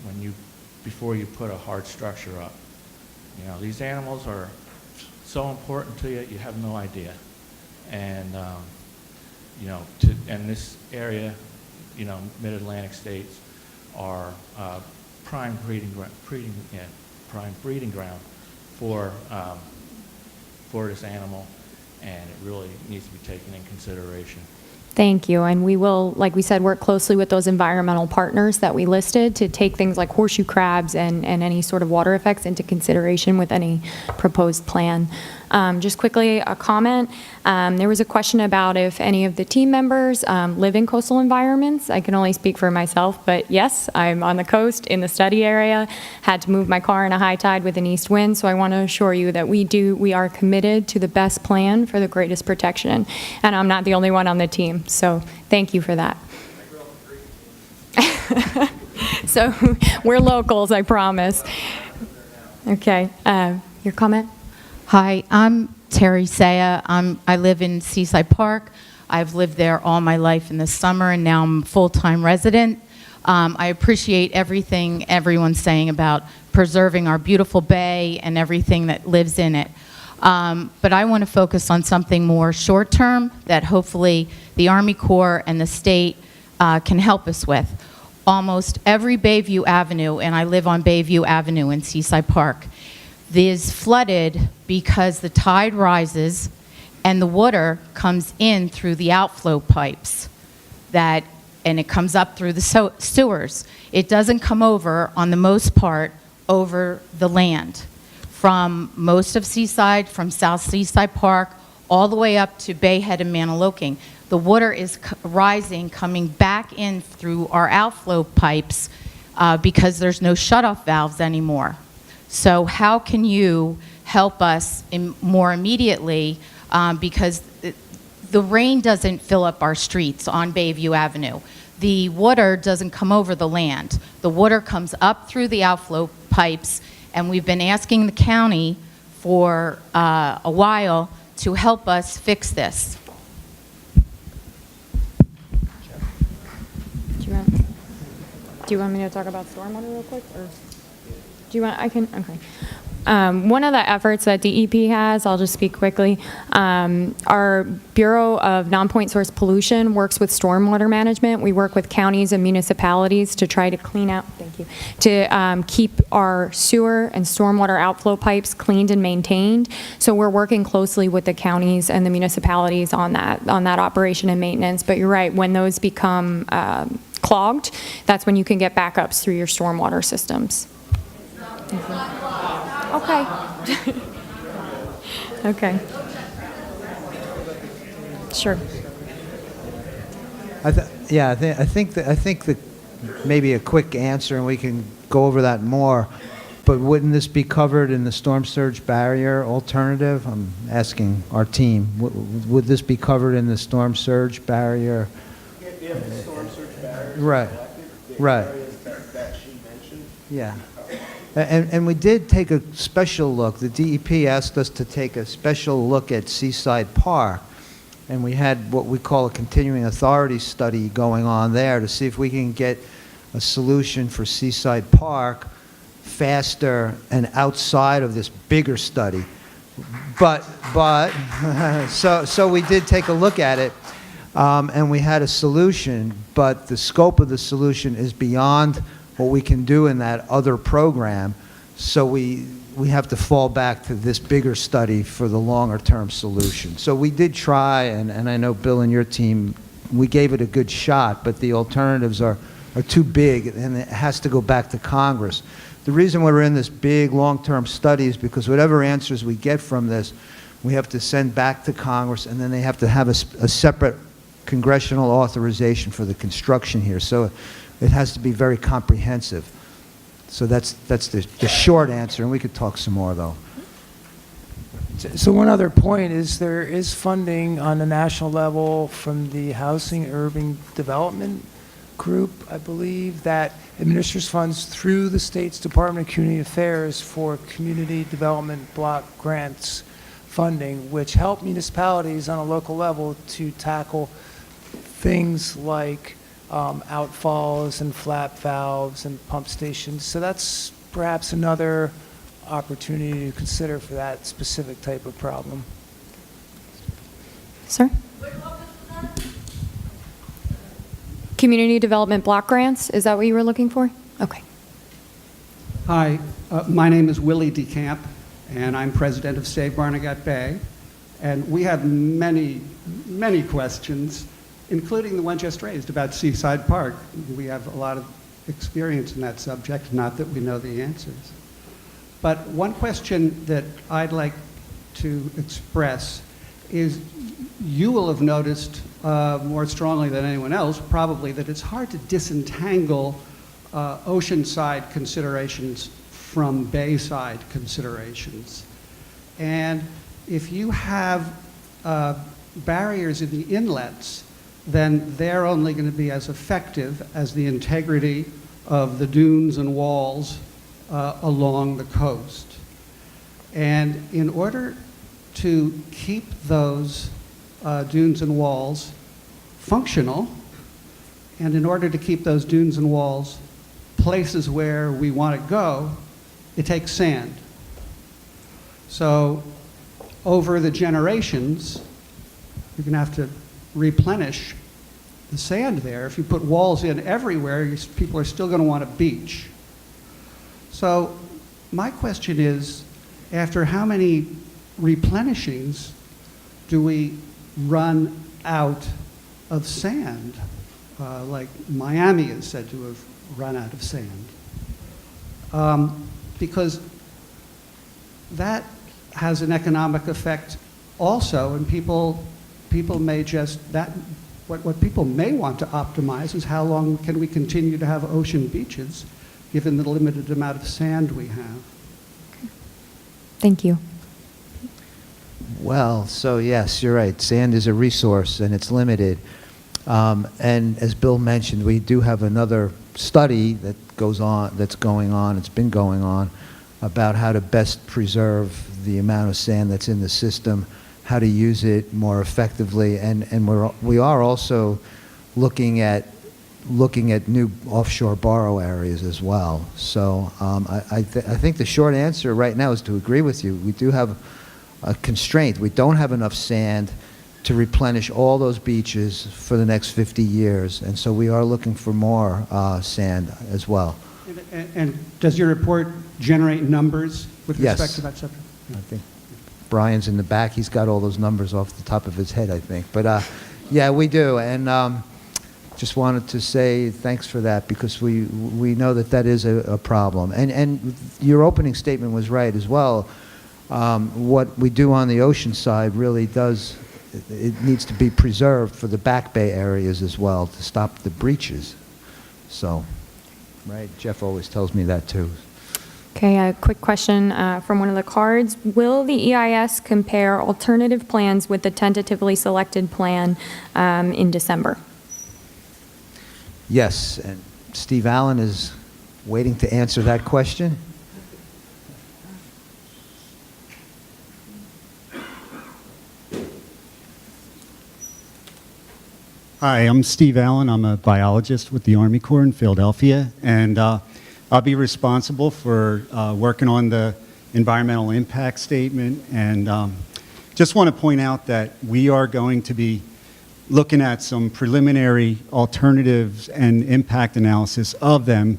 S11: before you put a hard structure up. You know, these animals are so important to you, you have no idea. And, you know, and this area, you know, mid-Atlantic states are prime breeding ground for this animal, and it really needs to be taken in consideration.
S1: Thank you. And we will, like we said, work closely with those environmental partners that we listed to take things like horseshoe crabs and any sort of water effects into consideration with any proposed plan. Just quickly, a comment. There was a question about if any of the team members live in coastal environments. I can only speak for myself, but yes, I'm on the coast in the study area, had to move my car in a high tide with an east wind, so I want to assure you that we are committed to the best plan for the greatest protection, and I'm not the only one on the team, so thank you for that. So we're locals, I promise. Okay, your comment?
S12: Hi, I'm Terry Saya. I live in Seaside Park. I've lived there all my life in the summer, and now I'm a full-time resident. I appreciate everything everyone's saying about preserving our beautiful bay and everything that lives in it. But I want to focus on something more short-term that hopefully the Army Corps and the state can help us with. Almost every Bayview Avenue, and I live on Bayview Avenue in Seaside Park, is flooded because the tide rises and the water comes in through the outflow pipes and it comes up through the sewers. It doesn't come over, on the most part, over the land. From most of Seaside, from South Seaside Park, all the way up to Bayhead and Maniloking, the water is rising, coming back in through our outflow pipes because there's no shutoff valves anymore. So how can you help us more immediately, because the rain doesn't fill up our streets on Bayview Avenue. The water doesn't come over the land. The water comes up through the outflow pipes, and we've been asking the county for a while to help us fix this.
S1: Do you want me to talk about stormwater real quick, or do you want? I can. Okay. One of the efforts that DEP has, I'll just speak quickly. Our Bureau of Non-Point Source Pollution works with stormwater management. We work with counties and municipalities to try to clean out. Thank you. To keep our sewer and stormwater outflow pipes cleaned and maintained. So we're working closely with the counties and the municipalities on that operation and maintenance. But you're right, when those become clogged, that's when you can get backups through your stormwater systems. Okay. Okay. Sure.
S4: I think that maybe a quick answer, and we can go over that more. But wouldn't this be covered in the storm surge barrier alternative? I'm asking our team. Would this be covered in the storm surge barrier?
S2: If the storm surge barrier is
S4: Right.
S2: collected,
S4: Right.
S2: areas that she mentioned.
S4: Yeah. And we did take a special look. The DEP asked us to take a special look at Seaside Park, and we had what we call a continuing authority study going on there to see if we can get a solution for Seaside Park faster and outside of this bigger study. But so we did take a look at it. and we had a solution, but the scope of the solution is beyond what we can do in that other program, so we have to fall back to this bigger study for the longer-term solution. So we did try, and I know Bill and your team, we gave it a good shot, but the alternatives are too big, and it has to go back to Congress. The reason we're in this big long-term study is because whatever answers we get from this, we have to send back to Congress, and then they have to have a separate congressional authorization for the construction here. So it has to be very comprehensive. So that's the short answer, and we could talk some more, though.
S3: So one other point is there is funding on the national level from the Housing Urban Development Group, I believe, that administers funds through the state's Department of Community Affairs for community development block grants funding, which help municipalities on a local level to tackle things like outfalls and flap valves and pump stations. So that's perhaps another opportunity to consider for that specific type of problem.
S1: Sir? Community development block grants, is that what you were looking for? Okay.
S13: Hi, my name is Willie DeCamp, and I'm president of Save Barnegat Bay. And we have many, many questions, including the one just raised about Seaside Park. We have a lot of experience in that subject, not that we know the answers. But one question that I'd like to express is, you will have noticed more strongly than anyone else, probably, that it's hard to disentangle oceanside considerations from bayside considerations. And if you have barriers in the inlets, then they're only going to be as effective as the integrity of the dunes and walls along the coast. And in order to keep those dunes and walls functional, and in order to keep those dunes and walls places where we want to go, it takes sand. So over the generations, you're going to have to replenish the sand there. If you put walls in everywhere, people are still going to want a beach. So my question is, after how many replenishings do we run out of sand? Like Miami is said to have run out of sand. Because that has an economic effect also, and people may just, what people may want to optimize is how long can we continue to have ocean beaches given the limited amount of sand we have.
S1: Thank you.
S4: Well, so yes, you're right. Sand is a resource, and it's limited. And as Bill mentioned, we do have another study that goes on, that's going on, it's been going on, about how to best preserve the amount of sand that's in the system, how to use it more effectively, and we are also looking at new offshore borrow areas as well. So I think the short answer right now is to agree with you. We do have a constraint. We don't have enough sand to replenish all those beaches for the next 50 years, and so we are looking for more sand as well.
S13: And does your report generate numbers with respect to that subject?
S4: I think Brian's in the back. He's got all those numbers off the top of his head, I think. But yeah, we do, and just wanted to say thanks for that, because we know that is a problem. And your opening statement was right as well. What we do on the ocean side really does, it needs to be preserved for the back bay areas as well to stop the breaches. So, right, Jeff always tells me that too.
S1: Okay, a quick question from one of the cards. Will the EIS compare alternative plans with the tentatively selected plan in December?
S4: Yes, and Steve Allen is waiting to answer that question.
S14: Hi, I'm Steve Allen. I'm a biologist with the Army Corps in Philadelphia, and I'll be responsible for working on the environmental impact statement, and just want to point out that we are going to be looking at some preliminary alternatives and impact analysis of them,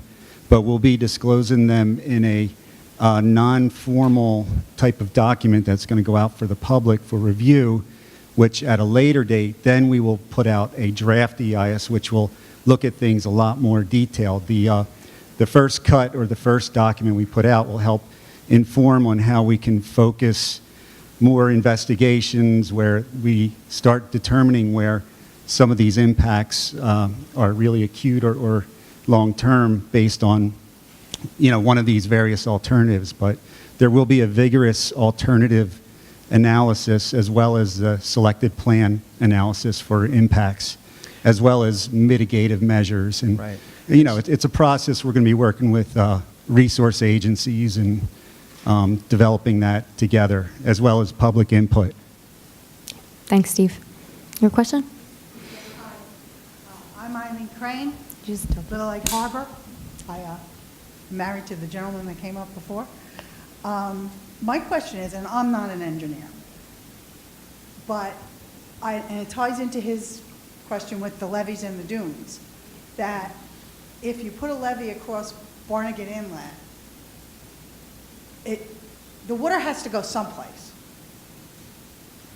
S14: but we'll be disclosing them in a non-formal type of document that's going to go out for the public for review, which at a later date, then we will put out a draft EIS, which will look at things a lot more detailed. The first cut or the first document we put out will help inform on how we can focus more investigations where we start determining where some of these impacts are really acute or long-term based on, one of these various alternatives. But there will be a vigorous alternative analysis as well as the selected plan analysis for impacts, as well as mitigative measures. And,
S4: Right.
S14: it's a process we're going to be working with resource agencies and developing that together, as well as public input.
S1: Thanks, Steve. Your question?
S15: I'm Eileen Crane,
S1: Just
S15: Little Lake Harbor. I'm married to the gentleman that came up before. My question is, and I'm not an engineer, but and it ties into his question with the levees and the dunes, that if you put a levee across Barnegat Inlet, the water has to go someplace,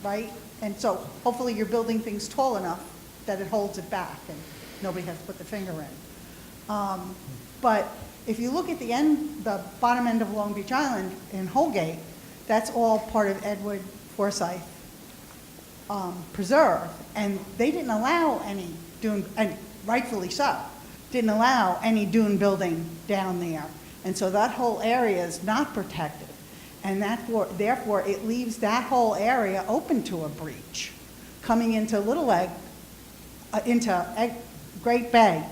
S15: right? And so hopefully you're building things tall enough that it holds it back and nobody has to put the finger in. But if you look at the bottom end of Long Beach Island in Holgate, that's all part of Edward Forsyth Preserve, and they didn't allow any dune, and rightfully so, didn't allow any dune building down there. And so that whole area is not protected. And therefore, it leaves that whole area open to a breach, coming into Little Lake, into Great Bay,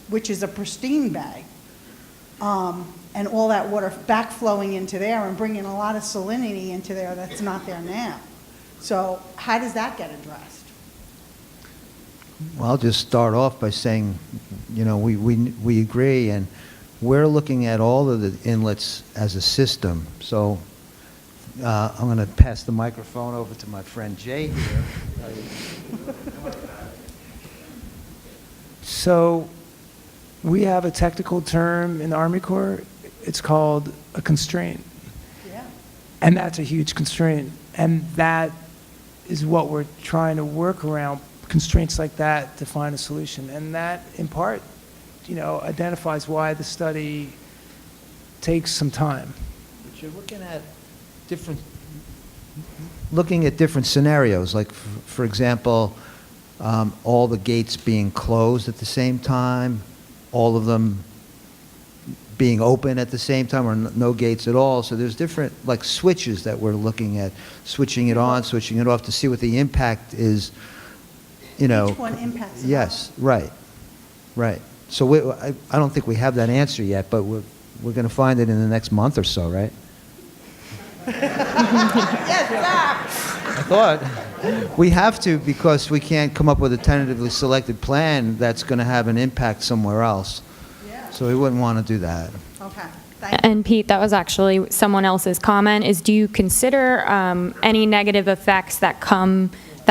S15: which is a pristine bay, and all that water backflowing into there and bringing a lot of salinity into there that's not there now. So how does that get addressed?
S4: Well, I'll just start off by saying, we agree, and we're looking at all of the inlets as a system. So I'm going to pass the microphone over to my friend Jay here.
S3: So we have a technical term in the Army Corps. It's called a constraint.
S15: Yeah.
S3: And that's a huge constraint. And that is what we're trying to work around, constraints like that to find a solution. And that, in part, identifies why the study takes some time.
S4: But you're looking at different scenarios, like, for example, all the gates being closed at the same time, all of them being open at the same time, or no gates at all. So there's different, like, switches that we're looking at, switching it on, switching it off to see what the impact is,
S15: Each one impacts.
S4: Yes, right. So I don't think we have that answer yet, but we're going to find it in the next month or so, right?
S15: Yes,
S4: I thought. We have to, because we can't come up with a tentatively selected plan that's going to have an impact somewhere else.
S15: Yeah.
S4: So we wouldn't want to do that.
S15: Okay. Thank you.
S1: And Pete, that was actually someone else's comment, is do you consider any negative effects that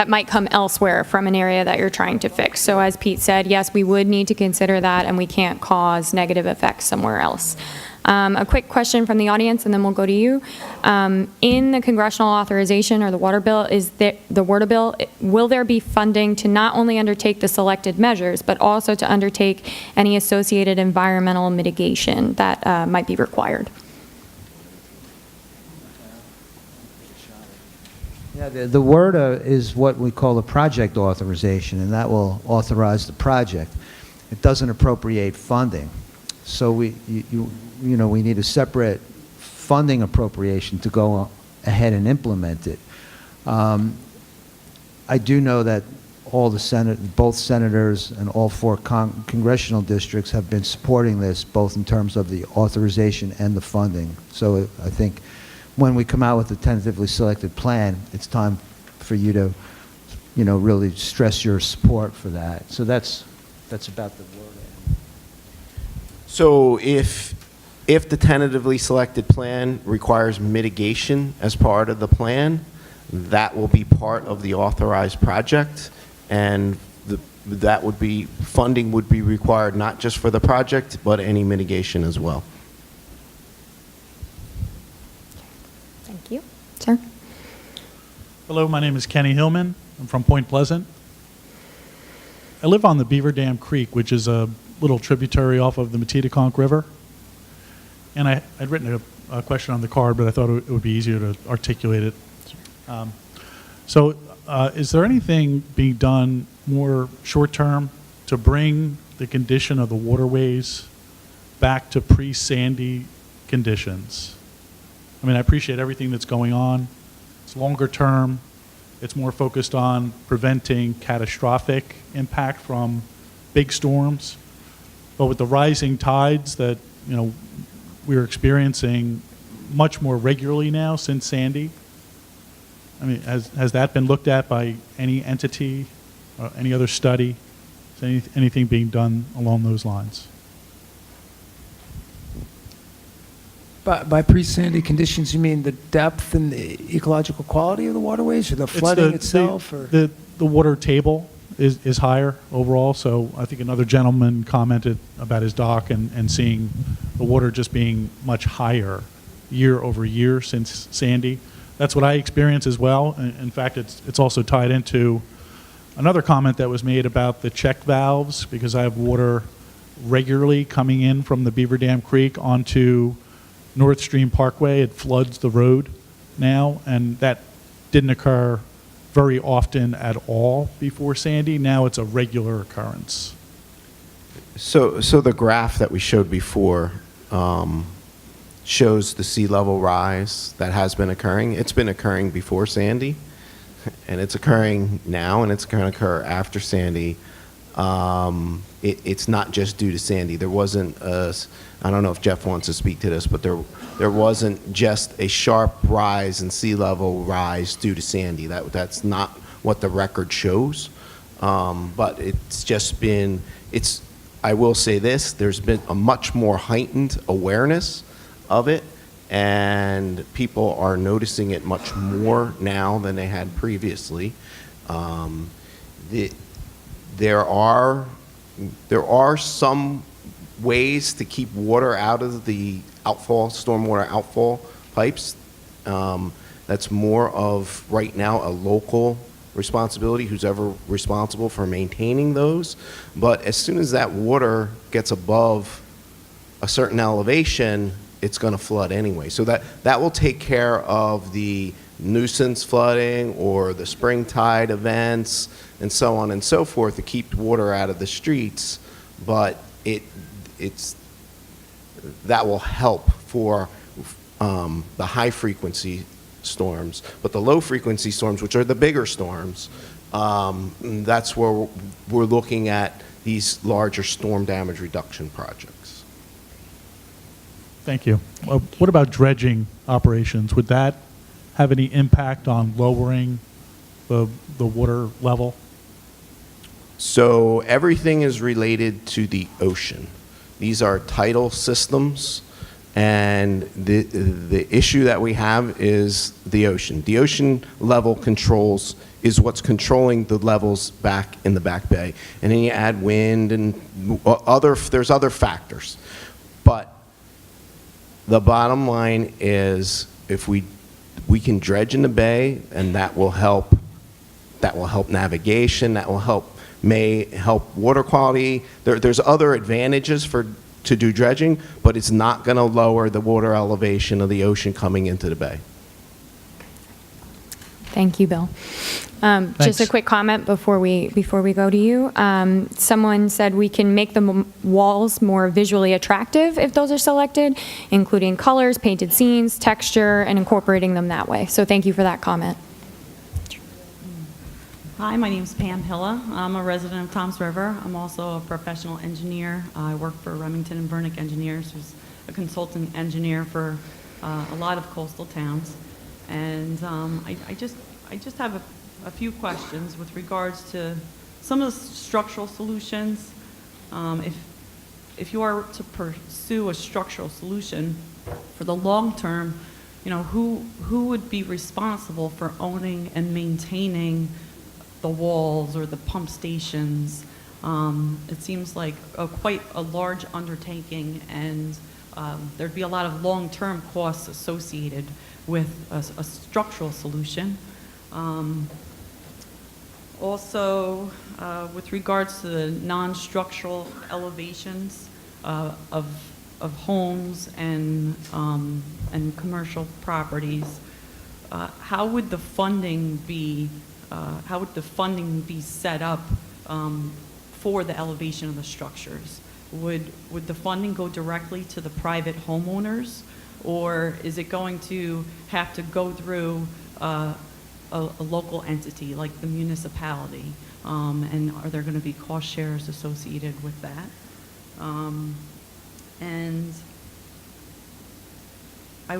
S1: might come elsewhere from an area that you're trying to fix? So as Pete said, yes, we would need to consider that, and we can't cause negative effects somewhere else. A quick question from the audience, and then we'll go to you. In the congressional authorization or the water bill, will there be funding to not only undertake the selected measures, but also to undertake any associated environmental mitigation that might be required?
S4: Yeah, the WRDA is what we call a project authorization, and that will authorize the project. It doesn't appropriate funding. So we need a separate funding appropriation to go ahead and implement it. I do know that both senators and all 4 congressional districts have been supporting this, both in terms of the authorization and the funding. So I think when we come out with a tentatively selected plan, it's time for you to, really stress your support for that. So that's about the word.
S2: So if the tentatively selected plan requires mitigation as part of the plan, that will be part of the authorized project, and that would be, funding would be required not just for the project, but any mitigation as well.
S1: Thank you. Sir?
S16: Hello, my name is Kenny Hillman. I'm from Point Pleasant. I live on the Beaver Dam Creek, which is a little tributary off of the Metedeconk River. And I'd written a question on the card, but I thought it would be easier to articulate it. Is there anything being done more short-term to bring the condition of the waterways back to pre-Sandy conditions? I mean, I appreciate everything that's going on. It's longer term. It's more focused on preventing catastrophic impact from big storms. But with the rising tides that, we're experiencing much more regularly now since Sandy, I mean, has that been looked at by any entity, or any other study? Is anything being done along those lines?
S3: By pre-Sandy conditions, you mean the depth and the ecological quality of the waterways, or the flooding itself? Or?
S16: The water table is higher overall, so I think another gentleman commented about his dock and seeing the water just being much higher year over year since Sandy. That's what I experience as well. In fact, it's also tied into another comment that was made about the check valves, because I have water regularly coming in from the Beaver Dam Creek onto North Stream Parkway. It floods the road now, and that didn't occur very often at all before Sandy. Now it's a regular occurrence.
S2: So the graph that we showed before shows the sea level rise that has been occurring. It's been occurring before Sandy, and it's occurring now, and it's going to occur after Sandy. It's not just due to Sandy. There wasn't I don't know if Jeff wants to speak to this, but there wasn't just a sharp rise in sea level rise due to Sandy. That's not what the record shows. But it's just been, I will say this, there's been a much more heightened awareness of it, and people are noticing it much more now than they had previously. There are some ways to keep water out of the stormwater outfall pipes. That's more of, right now, a local responsibility, who's ever responsible for maintaining those. But as soon as that water gets above a certain elevation, it's going to flood anyway. So that will take care of the nuisance flooding or the spring tide events and so on and so forth to keep water out of the streets. But that will help for the high frequency storms. But the low frequency storms, which are the bigger storms, that's where we're looking at these larger storm damage reduction projects.
S16: Thank you. What about dredging operations? Would that have any impact on lowering the water level?
S2: So everything is related to the ocean. These are tidal systems, and the issue that we have is the ocean. The ocean level controls is what's controlling the levels back in the back bay. And then you add wind and there's other factors. But the bottom line is, if we can dredge in the bay, and that will help navigation, may help water quality. There's other advantages to do dredging, but it's not going to lower the water elevation of the ocean coming into the bay.
S1: Thank you, Bill. Just a quick comment before we go to you. Someone said we can make the walls more visually attractive if those are selected, including colors, painted scenes, texture, and incorporating them that way. So thank you for that comment.
S17: Hi, my name is Pam Hilla. I'm a resident of Toms River. I'm also a professional engineer. I work for Remington and Burnick Engineers, who's a consultant engineer for a lot of coastal towns. And I just have a few questions with regards to some of the structural solutions. If you are to pursue a structural solution for the long term, who would be responsible for owning and maintaining the walls or the pump stations. It seems like quite a large undertaking, and there'd be a lot of long-term costs associated with a structural solution. Also, with regards to the non-structural elevations of homes and commercial properties, how would the funding be set up for the elevation of the structures? Would the funding go directly to the private homeowners, or is it going to have to go through a local entity like the municipality? And are there going to be cost shares associated with that? And I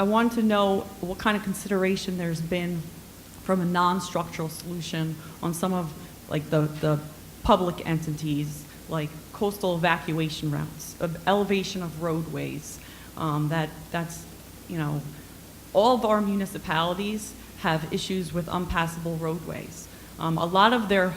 S17: want to know what kind of consideration there's been from a non-structural solution on some of like the public entities, like coastal evacuation routes, elevation of roadways. That's, you know, all of our municipalities have issues with unpassable roadways. A lot of their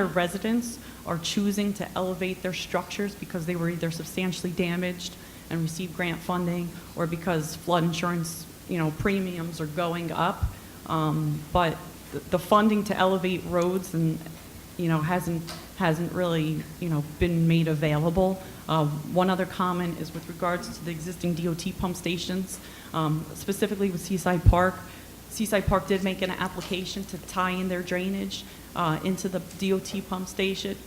S17: residents are choosing to elevate their structures because they were either substantially damaged and received grant funding, or because flood insurance, you know, premiums are going up. But the funding to elevate roads and, you know, hasn't really, you know, been made available. One other comment is with regards to the existing DOT pump stations, specifically with Seaside Park. Seaside Park did make an application to tie in their drainage into the DOT pump station,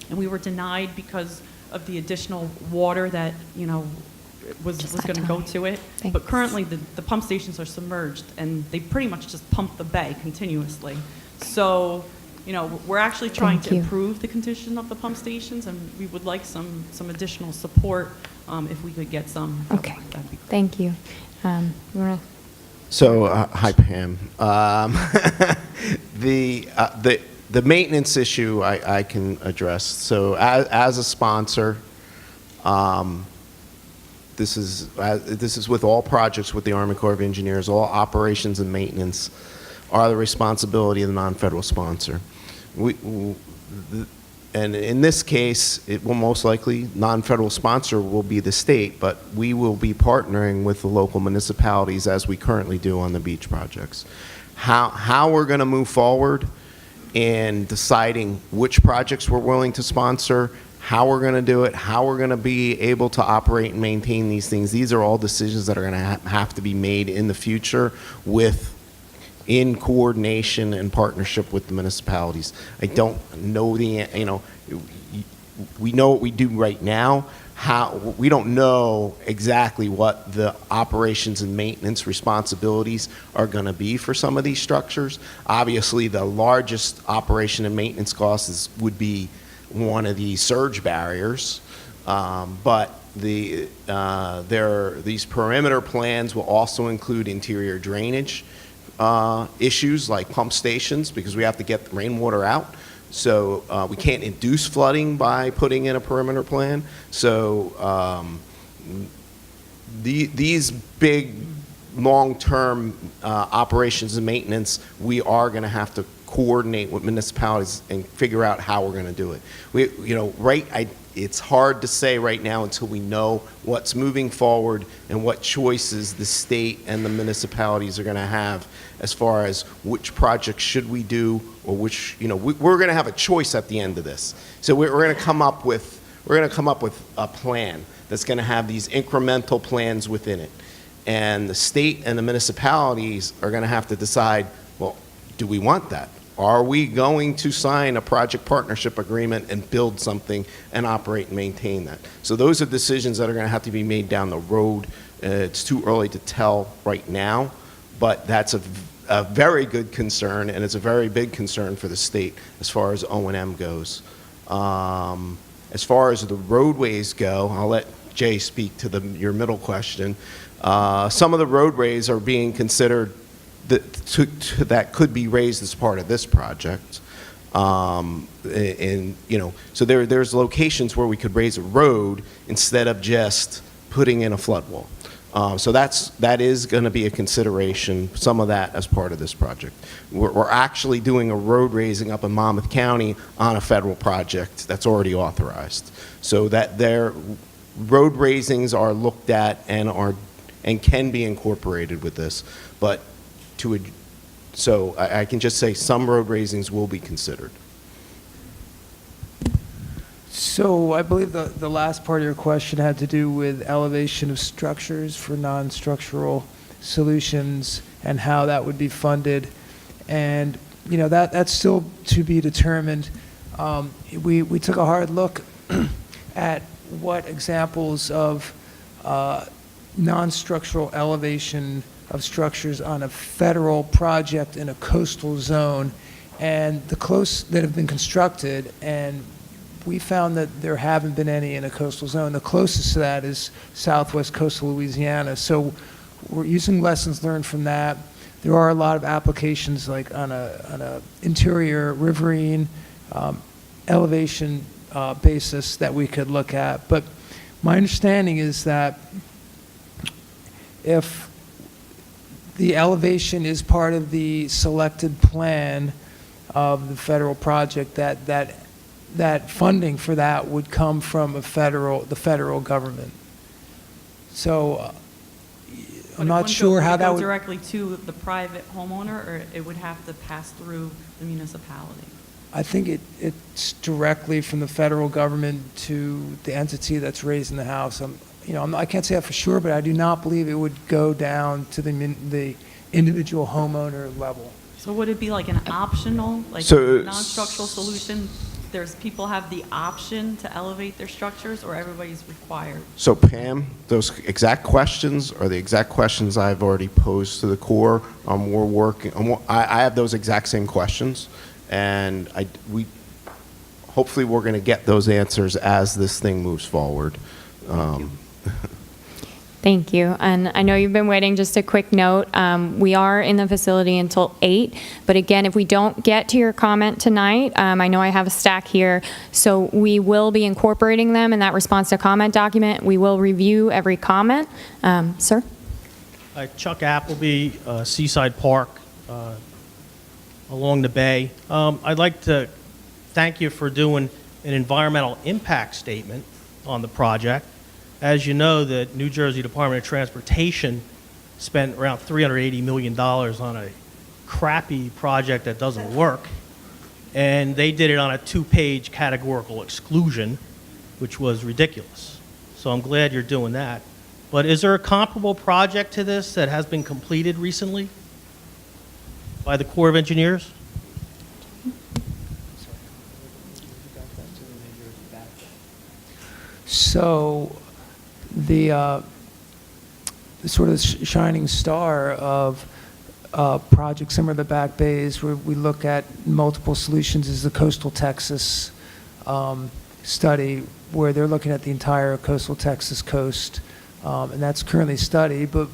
S17: and we were denied because of the additional water that, you know, was going to go to it.
S1: Thanks.
S17: But currently the pump stations are submerged, and they pretty much just pump the bay continuously. So, you know, we're actually trying
S1: Thank
S17: to
S1: you.
S17: improve the condition of the pump stations, and we would like some additional support if we could get some.
S1: Okay.
S17: That'd be great.
S1: Thank you. You want to?
S2: So, hi Pam. The maintenance issue I can address. So as a sponsor, this is with all projects with the Army Corps of Engineers. All operations and maintenance are the responsibility of the non-federal sponsor. And in this case, it will most likely, non-federal sponsor will be the state, but we will be partnering with the local municipalities as we currently do on the beach projects. How we're going to move forward in deciding which projects we're willing to sponsor, how we're going to do it, how we're going to be able to operate and maintain these things, these are all decisions that are going to have to be made in the future in coordination and partnership with the municipalities. I don't know we know what we do right now. We don't know exactly what the operations and maintenance responsibilities are going to be for some of these structures. Obviously, the largest operation and maintenance costs would be one of the surge barriers, but these perimeter plans will also include interior drainage issues like pump stations, because we have to get the rainwater out. So we can't induce flooding by putting in a perimeter plan. So these big long-term operations and maintenance, we are going to have to coordinate with municipalities and figure out how we're going to do it. It's hard to say right now until we know what's moving forward and what choices the state and the municipalities are going to have as far as which projects should we do, or which, we're going to have a choice at the end of this. So we're going to come up with a plan that's going to have these incremental plans within it. And the state and the municipalities are going to have to decide, well, do we want that? Are we going to sign a project partnership agreement and build something and operate and maintain that? So those are decisions that are going to have to be made down the road. It's too early to tell right now, but that's a very good concern, and it's a very big concern for the state as far as O&M goes. As far as the roadways go, I'll let Jay speak to your middle question. Some of the roadways are being considered that could be raised as part of this project. So there's locations where we could raise a road instead of just putting in a flood wall. So that is going to be a consideration, some of that as part of this project. We're actually doing a road raising up in Monmouth County on a federal project that's already authorized. So that their road raisings are looked at and can be incorporated with this. But so I can just say some road raisings will be considered.
S3: So I believe the last part of your question had to do with elevation of structures for non-structural solutions and how that would be funded. And, you know, that's still to be determined. We took a hard look at what examples of non-structural elevation of structures on a federal project in a coastal zone, and that have been constructed, and we found that there haven't been any in a coastal zone. The closest to that is southwest coastal Louisiana. So we're using lessons learned from that. There are a lot of applications like on a interior riverine elevation basis that we could look at. But my understanding is that if the elevation is part of the selected plan of the federal project, that funding for that would come from the federal government. So I'm not sure how that
S17: would
S3: would
S17: go directly to the private homeowner, or it would have to pass through the municipality?
S3: I think it's directly from the federal government to the entity that's raising the house. I can't say that for sure, but I do not believe it would go down to the individual homeowner level.
S17: So would it be like an optional, like
S2: So-
S17: non-structural solution? People have the option to elevate their structures, or everybody's required?
S2: So Pam, those exact questions are the exact questions I've already posed to the Corps. I have those exact same questions, and hopefully we're going to get those answers as this thing moves forward.
S1: Thank you. And I know you've been waiting. Just a quick note. We are in the facility until 8. But again, if we don't get to your comment tonight, I know I have a stack here. So we will be incorporating them in that response to comment document. We will review every comment. Sir?
S18: Chuck Appleby, Seaside Park, along the bay. I'd like to thank you for doing an environmental impact statement on the project. As you know, the New Jersey Department of Transportation spent around $380 million on a crappy project that doesn't work, and they did it on a 2-page categorical exclusion, which was ridiculous. So I'm glad you're doing that. But is there a comparable project to this that has been completed recently by the Corps of Engineers?
S3: So the sort of shining star of projects similar to the Back Bays, where we look at multiple solutions, is the Coastal Texas study, where they're looking at the entire coastal Texas coast, and that's currently studied. But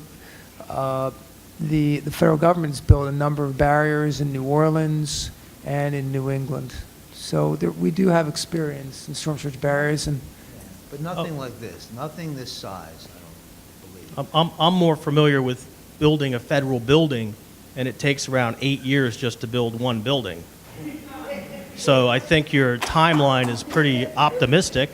S3: the federal government's built a number of barriers in New Orleans and in New England. So we do have experience in storm surge barriers.
S4: But nothing like this, nothing this size, I don't believe.
S18: I'm more familiar with building a federal building, and it takes around 8 years just to build one building. So I think your timeline is pretty optimistic,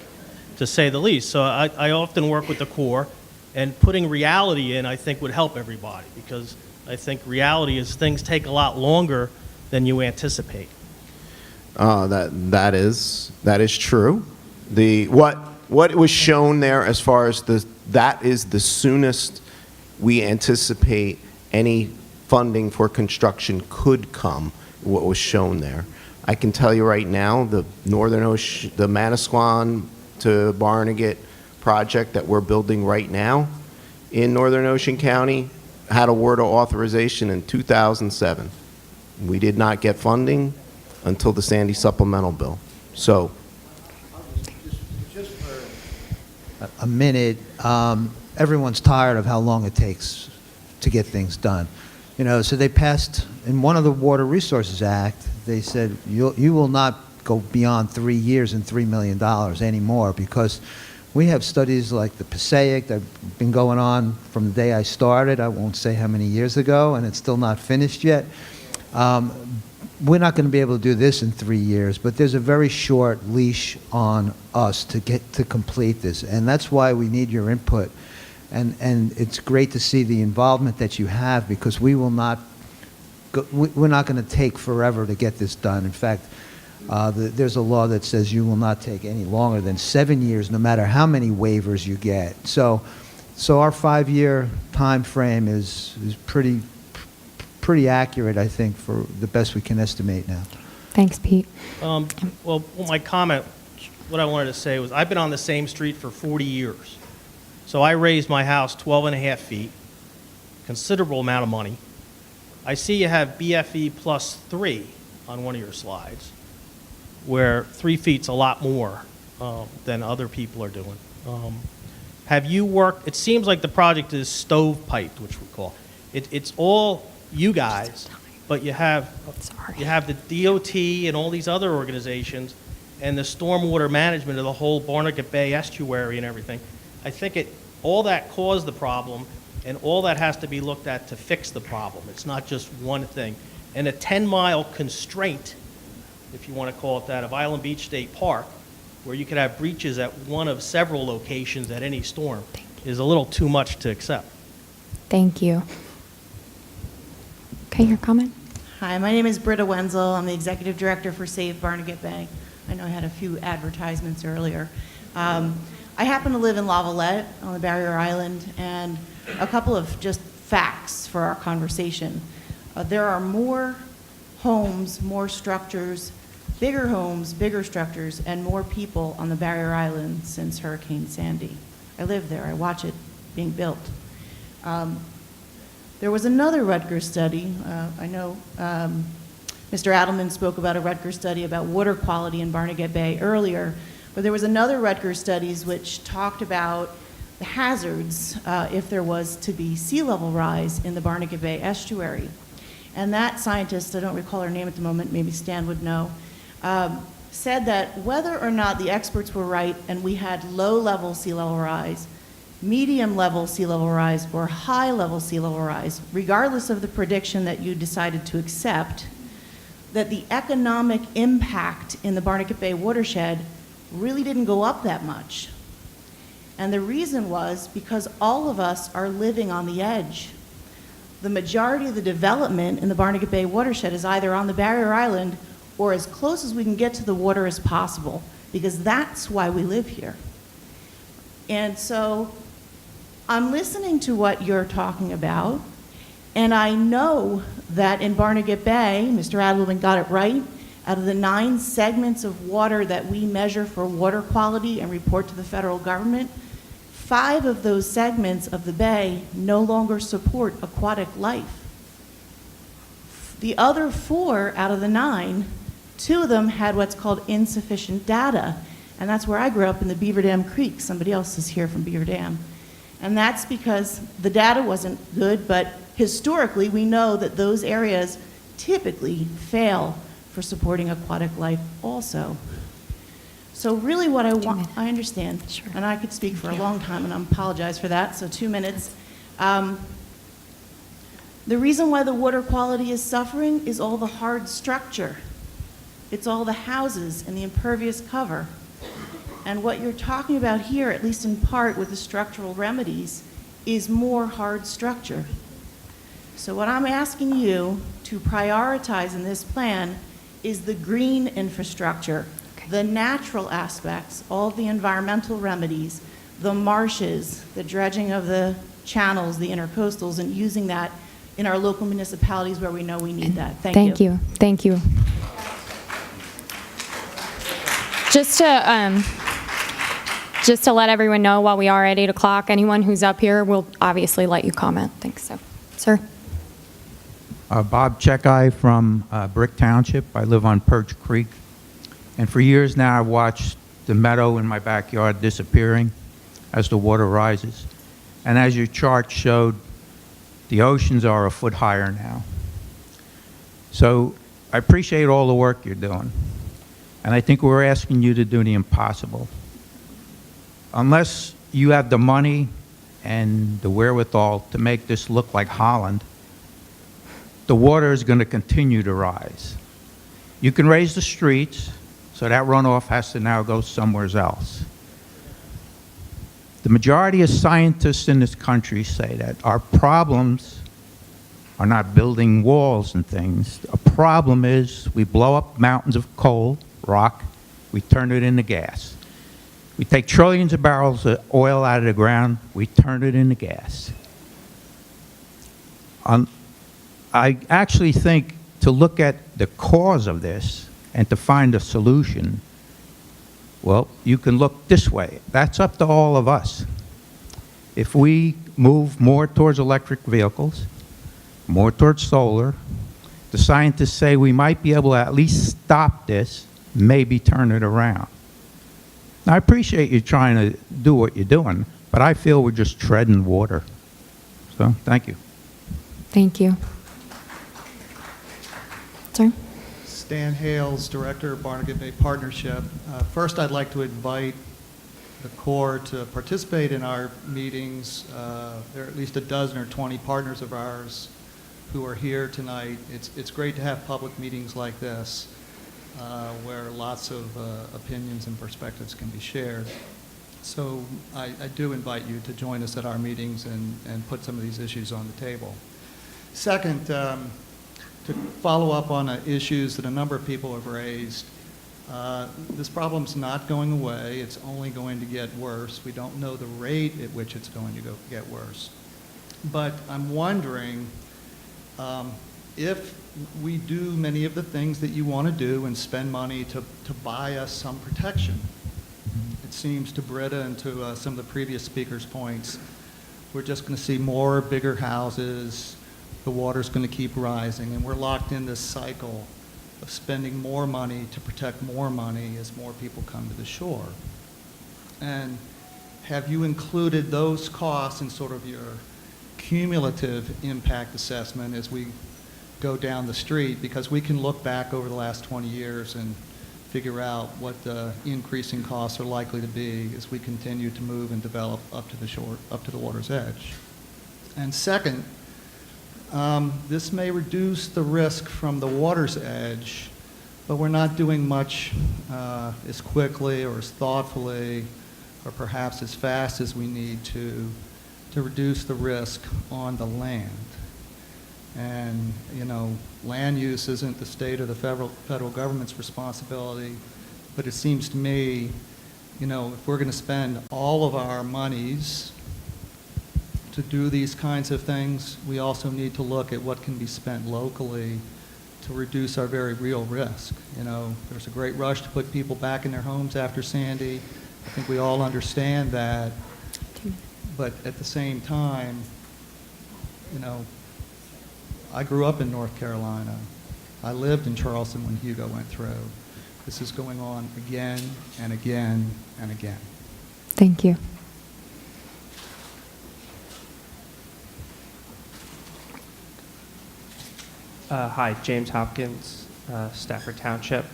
S18: to say the least. So I often work with the Corps, and putting reality in, I think, would help everybody, because I think reality is things take a lot longer than you anticipate.
S2: That is true. What was shown there as far as that is the soonest we anticipate any funding for construction could come, what was shown there. I can tell you right now, the Northern Ocean, the Manasquan to Barnegat project that we're building right now in Northern Ocean County had a word of authorization in 2007. We did not get funding until the Sandy supplemental bill. So,
S4: a minute, everyone's tired of how long it takes to get things done. So they passed, in one of the Water Resources Act, they said you will not go beyond 3 years and $3 million anymore, because We have studies like the Passaic that have been going on from the day I started. I won't say how many years ago, and it's still not finished yet. We're not going to be able to do this in 3 years, but there's a very short leash on us to get to complete this, and that's why we need your input. And it's great to see the involvement that you have, because we will not we're not going to take forever to get this done. In fact, there's a law that says you will not take any longer than 7 years, no matter how many waivers you get. So our 5-year time frame is pretty accurate, I think, for the best we can estimate now.
S1: Thanks, Pete.
S18: Well, my comment, what I wanted to say was I've been on the same street for 40 years. So I raised my house 12 and a half feet, considerable amount of money. I see you have BFE plus 3 on one of your slides, where 3 feet's a lot more than other people are doing. Have you worked, it seems like the project is stovepiped, which we call. It's all you guys, but you have the DOT and all these other organizations and the stormwater management of the whole Barnegat Bay estuary and everything. I think all that caused the problem, and all that has to be looked at to fix the problem. It's not just one thing. And a 10-mile constraint, if you want to call it that, of Island Beach State Park, where you could have breaches at one of several locations at any storm, is a little too much to accept.
S1: Thank you. Okay, your comment?
S19: Hi, my name is Britta Wenzel. I'm the Executive Director for Save Barnegat Bay. I know I had a few advertisements earlier. I happen to live in Lavalette on the Barrier Island, and a couple of just facts for our conversation. There are more homes, more structures, bigger homes, bigger structures, and more people on the Barrier Island since Hurricane Sandy. I live there. I watch it being built. There was another Rutgers study. I know Mr. Adelman spoke about a Rutgers study about water quality in Barnegat Bay earlier, but there was another Rutgers studies which talked about the hazards if there was to be sea level rise in the Barnegat Bay estuary. And that scientist, I don't recall her name at the moment, maybe Stan would know, said that whether or not the experts were right and we had low level sea level rise, medium level sea level rise, or high level sea level rise, regardless of the prediction that you decided to accept, that the economic impact in the Barnegat Bay watershed really didn't go up that much. And the reason was because all of us are living on the edge. The majority of the development in the Barnegat Bay watershed is either on the Barrier Island or as close as we can get to the water as possible, because that's why we live here. And so I'm listening to what you're talking about, and I know that in Barnegat Bay, Mr. Adelman got it right, out of the 9 segments of water that we measure for water quality and report to the federal government, 5 of those segments of the bay no longer support aquatic life. The other 4 out of the 9, 2 of them had what's called insufficient data, and that's where I grew up in the Beaver Dam Creek. Somebody else is here from Beaver Dam. And that's because the data wasn't good, but historically we know that those areas typically fail for supporting aquatic life also. So really what I want, I understand, and I could speak for a long time, and I apologize for that, so 2 minutes. The reason why the water quality is suffering is all the hard structure. It's all the houses and the impervious cover. And what you're talking about here, at least in part with the structural remedies, is more hard structure. So what I'm asking you to prioritize in this plan is the green infrastructure, the natural aspects, all the environmental remedies, the marshes, the dredging of the channels, the intercoastals, and using that in our local municipalities where we know we need that. Thank you.
S1: Thank you. Just to let everyone know, while we are at 8 o'clock, anyone who's up here will obviously let you comment. Thanks. So, sir.
S20: Bob Checkeye from Brick Township. I live on Perch Creek. And for years now, I've watched the meadow in my backyard disappearing as the water rises. And as your chart showed, the oceans are a foot higher now. So I appreciate all the work you're doing. And I think we're asking you to do the impossible. unless you have the money and the wherewithal to make this look like Holland, the water is going to continue to rise. You can raise the streets, so that runoff has to now go somewhere else. The majority of scientists in this country say that our problems are not building walls and things. A problem is we blow up mountains of coal, rock, we turn it into gas. We take trillions of barrels of oil out of the ground, we turn it into gas. I actually think to look at the cause of this and to find a solution, well, you can look this way. That's up to all of us. If we move more towards electric vehicles, more towards solar, the scientists say we might be able to at least stop this, maybe turn it around. Now, I appreciate you trying to do what you're doing, but I feel we're just treading water. So, thank you.
S1: Thank you. Sir?
S21: Stan Hales, Director of Barnegat Bay Partnership. First, I'd like to invite the Corps to participate in our meetings. There are at least a dozen or 20 partners of ours who are here tonight. It's great to have public meetings like this where lots of opinions and perspectives can be shared. So I do invite you to join us at our meetings and put some of these issues on the table. Second, to follow up on issues that a number of people have raised, this problem's not going away. It's only going to get worse. We don't know the rate at which it's going to get worse. But I'm wondering if we do many of the things that you want to do and spend money to buy us some protection. It seems to Britta and to some of the previous speakers' points, we're just going to see more bigger houses, the water's going to keep rising, and we're locked in this cycle of spending more money to protect more money as more people come to the shore. And have you included those costs in sort of your cumulative impact assessment as we go down the street? Because we can look back over the last 20 years and figure out what the increasing costs are likely to be as we continue to move and develop up to the shore, up to the water's edge. And second, this may reduce the risk from the water's edge, but we're not doing much as quickly or as thoughtfully or perhaps as fast as we need to reduce the risk on the land. And, you know, land use isn't the state or the federal government's responsibility, but it seems to me, you know, if we're going to spend all of our monies to do these kinds of things, we also need to look at what can be spent locally to reduce our very real risk. You know, there's a great rush to put people back in their homes after Sandy. I think we all understand that. But at the same time, you know, I grew up in North Carolina. I lived in Charleston when Hugo went through. This is going on again and again and again.
S1: Thank you.
S22: Hi, James Hopkins, Stafford Township.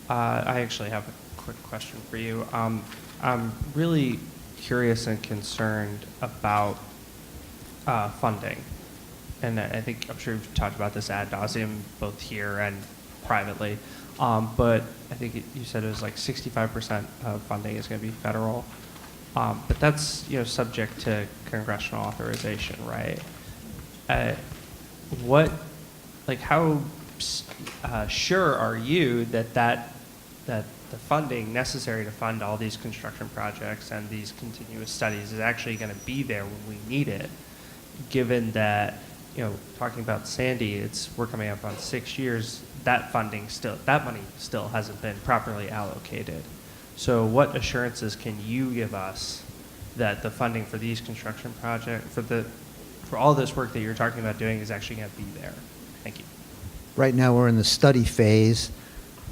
S22: I actually have a quick question for you. I'm really curious and concerned about funding. And I'm sure you've talked about this ad nauseum, both here and privately. But I think you said it was like 65% of funding is going to be federal. But that's, you know, subject to congressional authorization, right? How sure are you that the funding necessary to fund all these construction projects and these continuous studies is actually going to be there when we need it, given that, you know, talking about Sandy, we're coming up on 6 years, that money still hasn't been properly allocated. So what assurances can you give us that the funding for these construction projects, for all this work that you're talking about doing, is actually going to be there? Thank you.
S4: Right now we're in the study phase,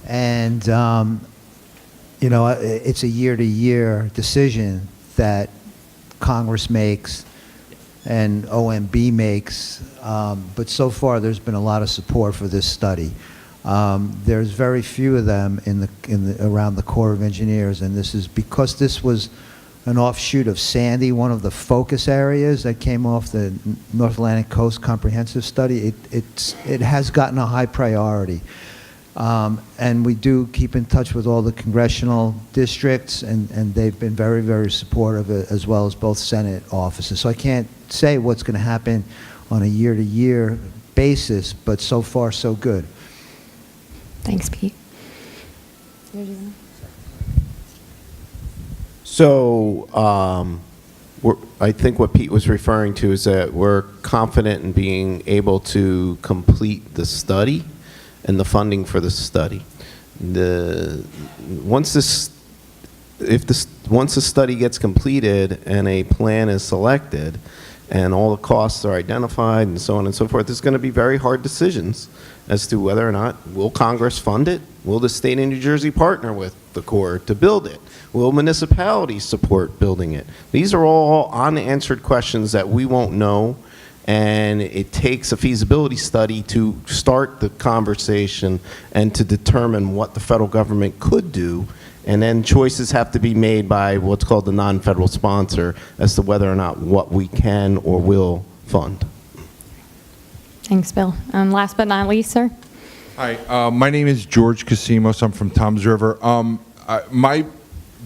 S4: and you know, it's a year-to-year decision that Congress makes and OMB makes, but so far there's been a lot of support for this study. There's very few of them around the Corps of Engineers, and this is because this was an offshoot of Sandy, one of the focus areas that came off the North Atlantic Coast Comprehensive Study. It has gotten a high priority. And we do keep in touch with all the congressional districts, and they've been very, very supportive, as well as both Senate offices. So I can't say what's going to happen on a year-to-year basis, but so far, so good.
S1: Thanks, Pete.
S2: So I think what Pete was referring to is that we're confident in being able to complete the study and the funding for the study. Once the study gets completed and a plan is selected and all the costs are identified and so on and so forth, there's going to be very hard decisions as to whether or not will Congress fund it? Will the state of New Jersey partner with the Corps to build it? Will municipalities support building it? These are all unanswered questions that we won't know, and it takes a feasibility study to start the conversation and to determine what the federal government could do, and then choices have to be made by what's called the non-federal sponsor as to whether or not what we can or will fund.
S1: Thanks, Bill. And last but not least, sir.
S5: Hi, my name is George Casimos. I'm from Toms River.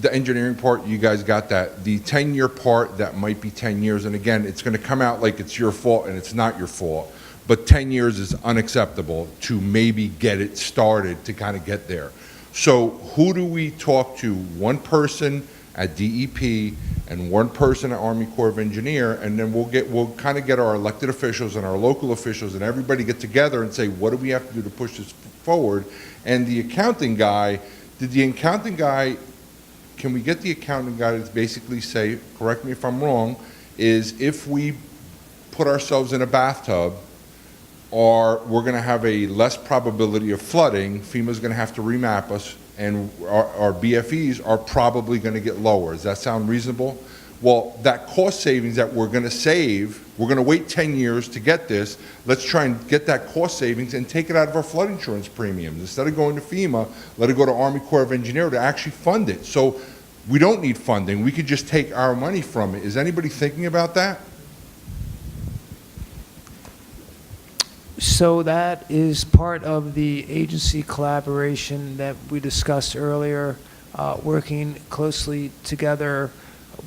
S5: The engineering part, you guys got that. The 10-year part, that might be 10 years. And again, it's going to come out like it's your fault, and it's not your fault. But 10 years is unacceptable to maybe get it started to kind of get there. So who do we talk to? One person at DEP and one person at Army Corps of Engineer, and then we'll kind of get our elected officials and our local officials and everybody get together and say, what do we have to do to push this forward? And the accounting guy, can we get the accounting guy to basically say, correct me if I'm wrong, is if we put ourselves in a bathtub, we're going to have a less probability of flooding, FEMA's going to have to remap us, and our BFEs are probably going to get lower. Does that sound reasonable? Well, that cost savings that we're going to save, we're going to wait 10 years to get this. Let's try and get that cost savings and take it out of our flood insurance premiums. Instead of going to FEMA, let it go to Army Corps of Engineer to actually fund it. So we don't need funding. We could just take our money from it. Is anybody thinking about that?
S3: So that is part of the agency collaboration that we discussed earlier, working closely together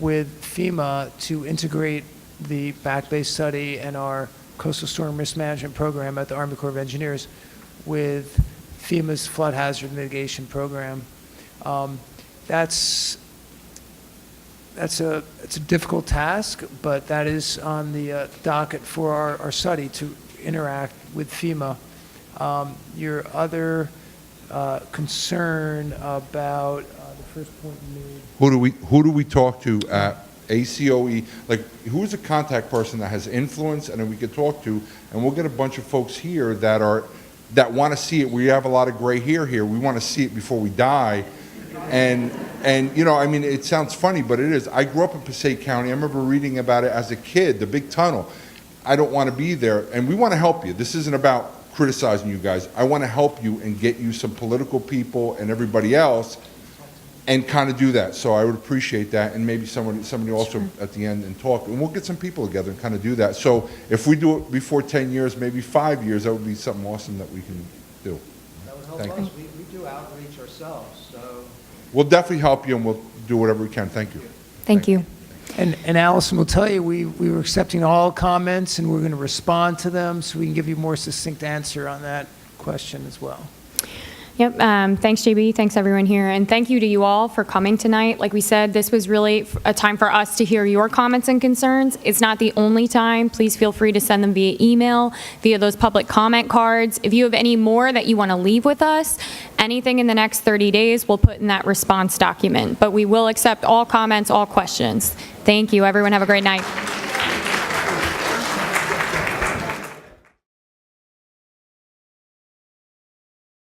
S3: with FEMA to integrate the Back Bay study and our coastal storm risk management program at the Army Corps of Engineers with FEMA's flood hazard mitigation program. It's a difficult task, but that is on the docket for our study to interact with FEMA. Your other concern about the first point you made.
S5: Who do we talk to at ACOE? Like, who's a contact person that has influence and then we could talk to, and we'll get a bunch of folks here that want to see it. We have a lot of gray hair here. We want to see it before we die. And you know, I mean, it sounds funny, but it is. I grew up in Passaic County. I remember reading about it as a kid, the big tunnel. I don't want to be there, and we want to help you. This isn't about criticizing you guys. I want to help you and get you some political people and everybody else and kind of do that. So I would appreciate that, and maybe somebody also at the end and talk, and we'll get some people together and kind of do that. So if we do it before 10 years, maybe 5 years, that would be something awesome that we can do.
S4: That would help
S5: Thank
S4: us.
S5: you.
S4: We do outreach ourselves, so.
S5: We'll definitely help you, and we'll do whatever we can. Thank you.
S1: Thank you.
S3: And Allison will tell you, we were accepting all comments, and we're going to respond to them, so we can give you a more succinct answer on that question as well.
S1: Yep. Thanks, JB. Thanks, everyone here. And thank you to you all for coming tonight. Like we said, this was really a time for us to hear your comments and concerns. It's not the only time. Please feel free to send them via email, via those public comment cards. If you have any more that you want to leave with us, anything in the next 30 days, we'll put in that response document. But we will accept all comments, all questions. Thank you. Everyone have a great night.